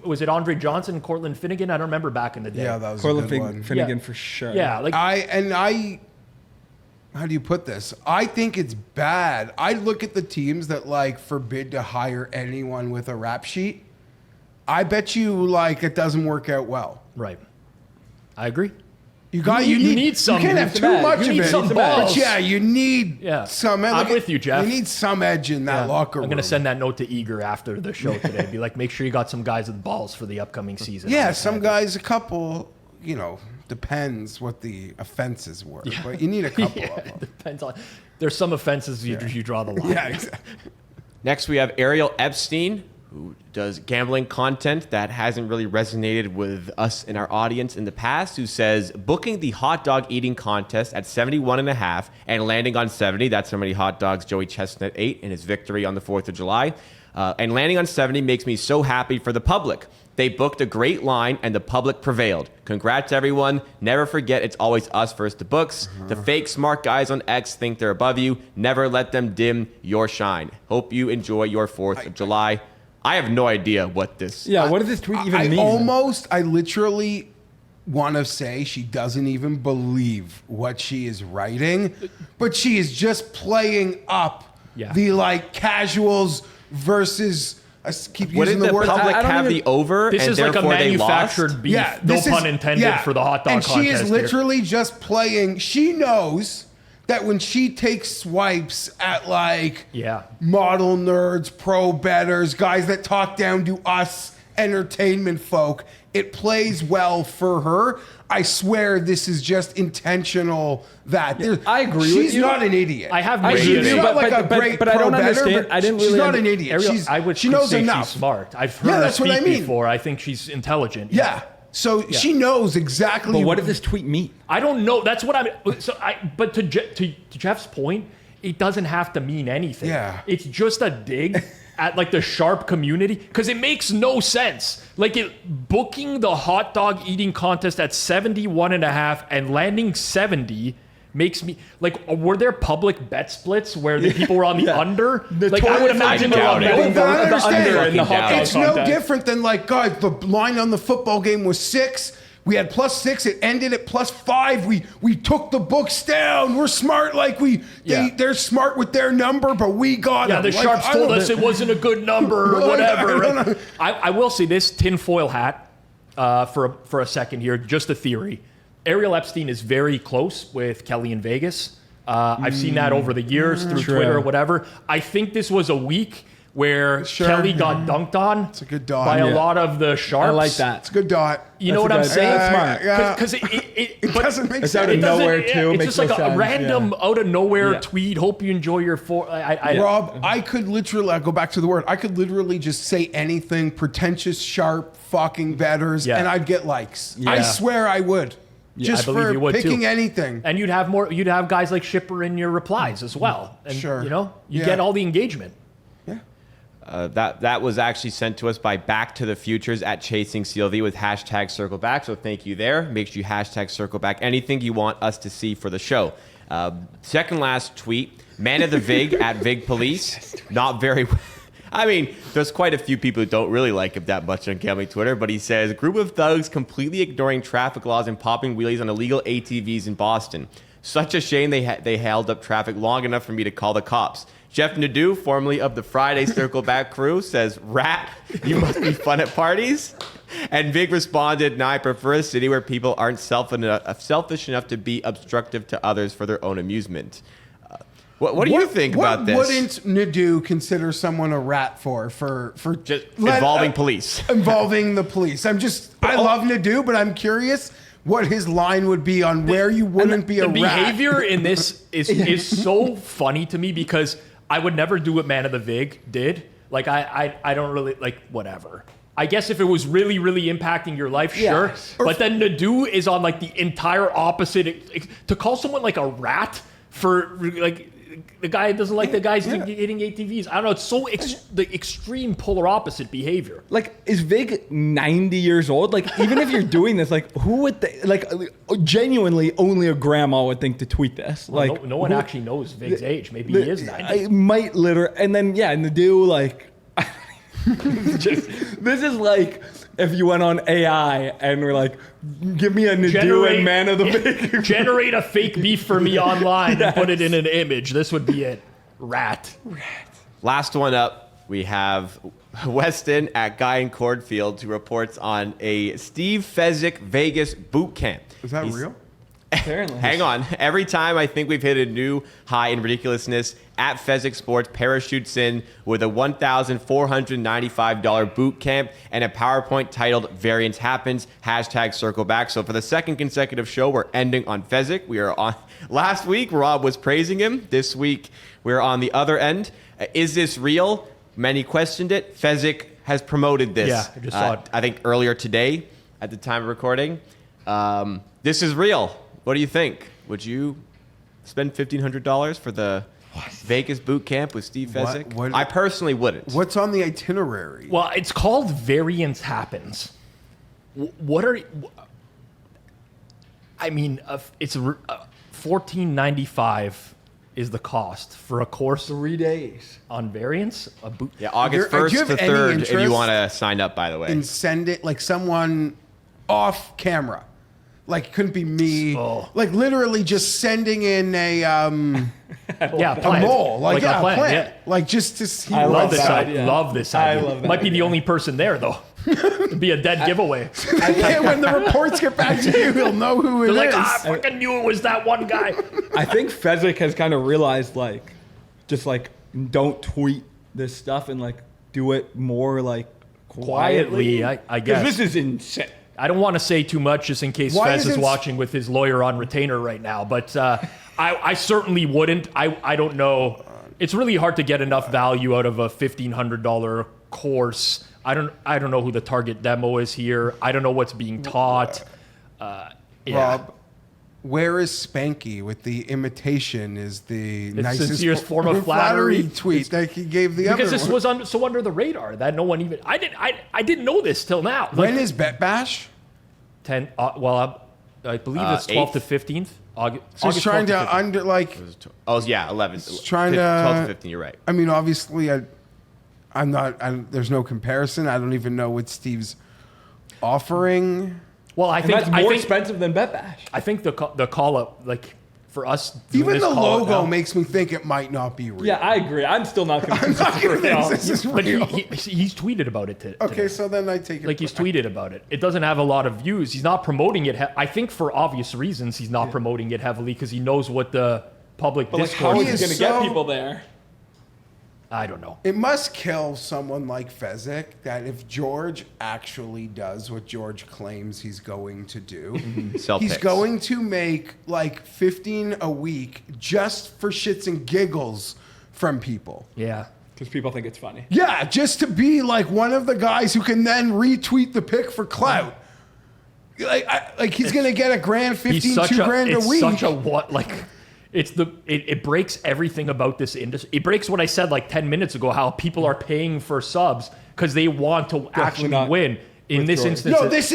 was it Andre Johnson and Cortland Finnegan? I don't remember back in the day. Yeah, that was Cortland a good one. Finnegan Yeah. for sure. Yeah, like How do you put this? I think it's bad. I look at the teams that like forbid to hire anyone with a rap sheet. I bet you like it doesn't work out well. right. I agree. You need some. You can't have You too much need of it. some But balls. yeah, you need Yeah. some. I'm with you, Geoff. You need some edge in that locker room. I'm going to send that note to Eager after the show today. Be like, make sure you got some guys with balls for the upcoming season. Yeah, some guys, a couple. You know, depends what the offenses were, but you need a couple of them. Depends on. There's some offenses you draw the line. Yeah, exactly. Next, we have Ariel Epstein, who does gambling content that hasn't really resonated with us in our audience in the past, who says booking the hot dog eating contest at 71.5 and landing on 70. That's how many hot dogs Joey Chestnut ate in his victory on the 4th of July. And landing on 70 makes me so happy for the public. They booked a great line and the public prevailed. Congrats, everyone. Never forget it's always us versus the books. The fake smart guys on X think they're above you. Never let them dim your shine. Hope you enjoy your 4th of July. I have no idea what this... Yeah, what does this tweet even mean? I literally want to say she doesn't even believe what she is writing, but she is just playing up the like casuals versus... I keep What using did the the word. public I don't have even- the over This and is like a therefore they lost? manufactured beef. No pun intended for the hot dog and contest. she is here. literally just playing. She knows that when she takes swipes at like model nerds, pro bettors, guys that talk down to us entertainment folk, it plays well for her. I swear this is just intentional. I agree with She's you. not an idiot. I have She's not like a great but I don't pro bettor, understand. but I didn't she's really not an idiot. Ariel, She knows say enough. she's smart. I've heard Yeah, her that's what speak I mean. before. I think she's intelligent. Yeah. So she knows exactly. But what does this tweet mean? I don't know. That's what I'm. But to Jeff's point, it doesn't have to mean anything. Yeah. It's just a dig at like the Sharp community, because it makes no sense. Like booking the hot dog eating contest at 71.5 and landing 70 makes me like, were there public bet splits where the people were on the under? Like I would imagine they're on doubt it. the under in the hot dog It's no contest. different than like, guys, the line on the football game was 6. We had +6. It ended at +5. We took the books down. We're smart. Like they're smart with their number, but we got Yeah, them. the Like, Sharps I told don't- us it wasn't a good number or Like, whatever. I don't know. I will say this tinfoil hat for a second here, just a theory. Ariel Epstein is very close with Kelly in Vegas. I've seen that over the years through True. Twitter or whatever. I think this was a week where Sure. Kelly got dunked on It's a good dot. by a Yeah. lot of the Sharps. I like that. It's a good dot. You know what That's I'm a saying? good- that's smart. Yeah. Because It doesn't make It's sense. out of it doesn't- nowhere, yeah, too. It's Makes just no like a sense, random yeah. out of nowhere Yeah. tweet. Hope you enjoy your Rob, I could literally, I go back to the word, I could literally just say anything, pretentious, sharp, fucking bettors, Yeah. and I'd get likes. I Yeah. swear I would. Yeah, Just I believe for you would, too. picking anything. And you'd have guys like Shipper in your replies as well. And Sure. you know, you Yeah. get all the engagement. That was actually sent to us by Back to the Futures at Chasing CLV with hashtag circle back. So thank you there. Make sure you hashtag circle back anything you want us to see for the show. Second last tweet, man of the Vig at Vig Police. Not very. I mean, there's quite a few people who don't really like him that much on gambling Twitter, but he says, group of thugs completely ignoring traffic laws and popping wheelies on illegal ATVs in Boston. Such a shame they held up traffic long enough for me to call the cops. Jeff Nadeau, formerly of the Friday Circle Back crew, says, rat, you must be fun at parties. And Vig responded, no, I prefer a city where people aren't selfish enough to be obstructive to others for their own amusement. What do you think about this? What wouldn't Nadeau consider someone a rat for Just involving police. Involving the police. I love Nadeau, but I'm curious what his line would be on where you wouldn't be a The rat. behavior in this is so funny to me because I would never do what Man of the Vig did. Like I don't really like whatever. I guess if it was really, really impacting your life, sure. Yes. But then Nadeau is on like the entire opposite. To call someone like a rat for like the guy doesn't like the guys hitting ATVs. I don't know. It's so the extreme polar opposite behavior. Like, is Vig 90 years old? Like, even if you're doing this, like, who would genuinely only a grandma would think to tweet this? Like, No one actually knows Vig's age. Maybe he is 90. I might literally, and then Nadeau, like, this is like if you went on AI and were like, give me a Nadeau and Man of the Vig. Generate a fake beef for me online and put it in an image. This would be it. Rat. Last one up, we have Weston at Guy in Cordfield, who reports on a Steve Fezzik Vegas boot camp. Is that real? Apparently. Hang on. Every time I think we've hit a new high in ridiculousness, at Fezzik Sports parachutes in with a $1,495 boot camp and a PowerPoint titled Variance Happens, hashtag circle back. So for the second consecutive show, we're ending on Fezzik. We are on. Last week, Rob was praising him. This week, we're on the other end. Is this real? Many questioned it. Fezzik has promoted this. Yeah, I just saw it. I think earlier today at the time of recording. This is real. What do you think? Would you spend $1,500 for the Vegas boot camp with Steve Fezzik? What- I personally wouldn't. What's on the itinerary? Well, it's called Variance Happens. What are... I mean, it's $1,495 is the cost for a course 3 days. on variance. A boot. Yeah, August Do you 1st have to any 3rd if you interest want to sign up, by the way. And send it like someone off camera. Like it couldn't be me. Oh. Like literally just sending in a Yeah, a plant. mole. Like, a a plant. Yeah. Like just to see I Love love this that idea. idea. Love this I idea. love that Might be the idea. only person there though. It'd be a dead giveaway. Yeah, when the reports get back to you, he'll know who it They're is. like, I fucking knew it was that one guy. I think Fezzik has kind of realized, like, just like, don't tweet this stuff and like do it more like quietly. I 'Cause guess. this is insane. I don't want to say too much just in case Why Fez is isn't- watching with his lawyer on retainer right now, but I certainly wouldn't. I don't know. It's really hard to get enough value out of a $1,500 course. I don't know who the target demo is here. I don't know what's being taught. Yeah. Rob, Where is Spanky with the imitation is the nicest sincerest form of flattery. tweet that he gave the other Because this one. was so under the radar that no one even. I didn't know this till now. When is Bet Bash? 10? I believe it's 12th to 15th. August. So he's trying 12th to to 15th. under like. Oh, yeah, 11. Trying 12 to to 15, you're right. I mean, obviously, I'm not. There's no comparison. I don't even know what Steve's offering. Well, I And think that's more expensive than Bet Bash. I think the call up, like for us, doing Even this the call up logo now- makes me think it might not be real. Yeah, I agree. I'm still not I'm convinced. not it's real. convinced this is But real. he's tweeted about it today. Okay, so then I take it. Like he's tweeted about it. It doesn't have a lot of views. He's not promoting it. I think for obvious reasons, he's not promoting it heavily because he knows what the public But like, how discourse is He he is going to so- get people there? I don't know. It must kill someone like Fezzik that if George actually does what George claims he's going to do, Sell he's picks. going to make like 15 a week just for shits and giggles from people. Yeah. Because people think it's funny. Yeah, just to be like one of the guys who can then retweet the pic for clout. Like he's gonna get $1,000, 15, $2,000 a it's week. such a what like it breaks everything about this industry. It breaks what I said like 10 minutes ago, how people are paying for subs because they want to actually not win. In with this George. instance, No, this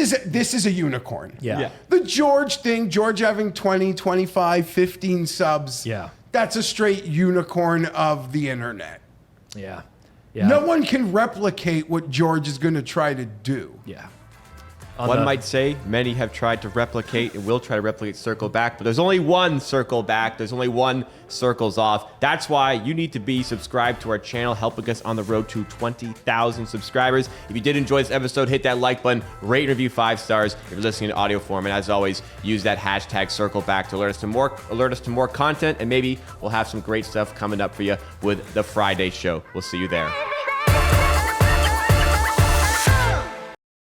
is a unicorn. yeah. Yeah. The George thing, George having 20, 25, 15 subs. Yeah. That's a straight unicorn of the internet. Yeah. Yeah. No one can replicate what George is going to try to do. Yeah. One might say many have tried to replicate and will try to replicate Circle Back, but there's only one Circle Back. There's only one Circles Off. That's why you need to be subscribed to our channel, helping us on the road to 20,000 subscribers. If you did enjoy this episode, hit that like button, rate and review 5 stars if you're listening in audio form. And as always, use that hashtag Circle Back to alert us to more content, and maybe we'll have some great stuff coming up for you with the Friday show. We'll see you there.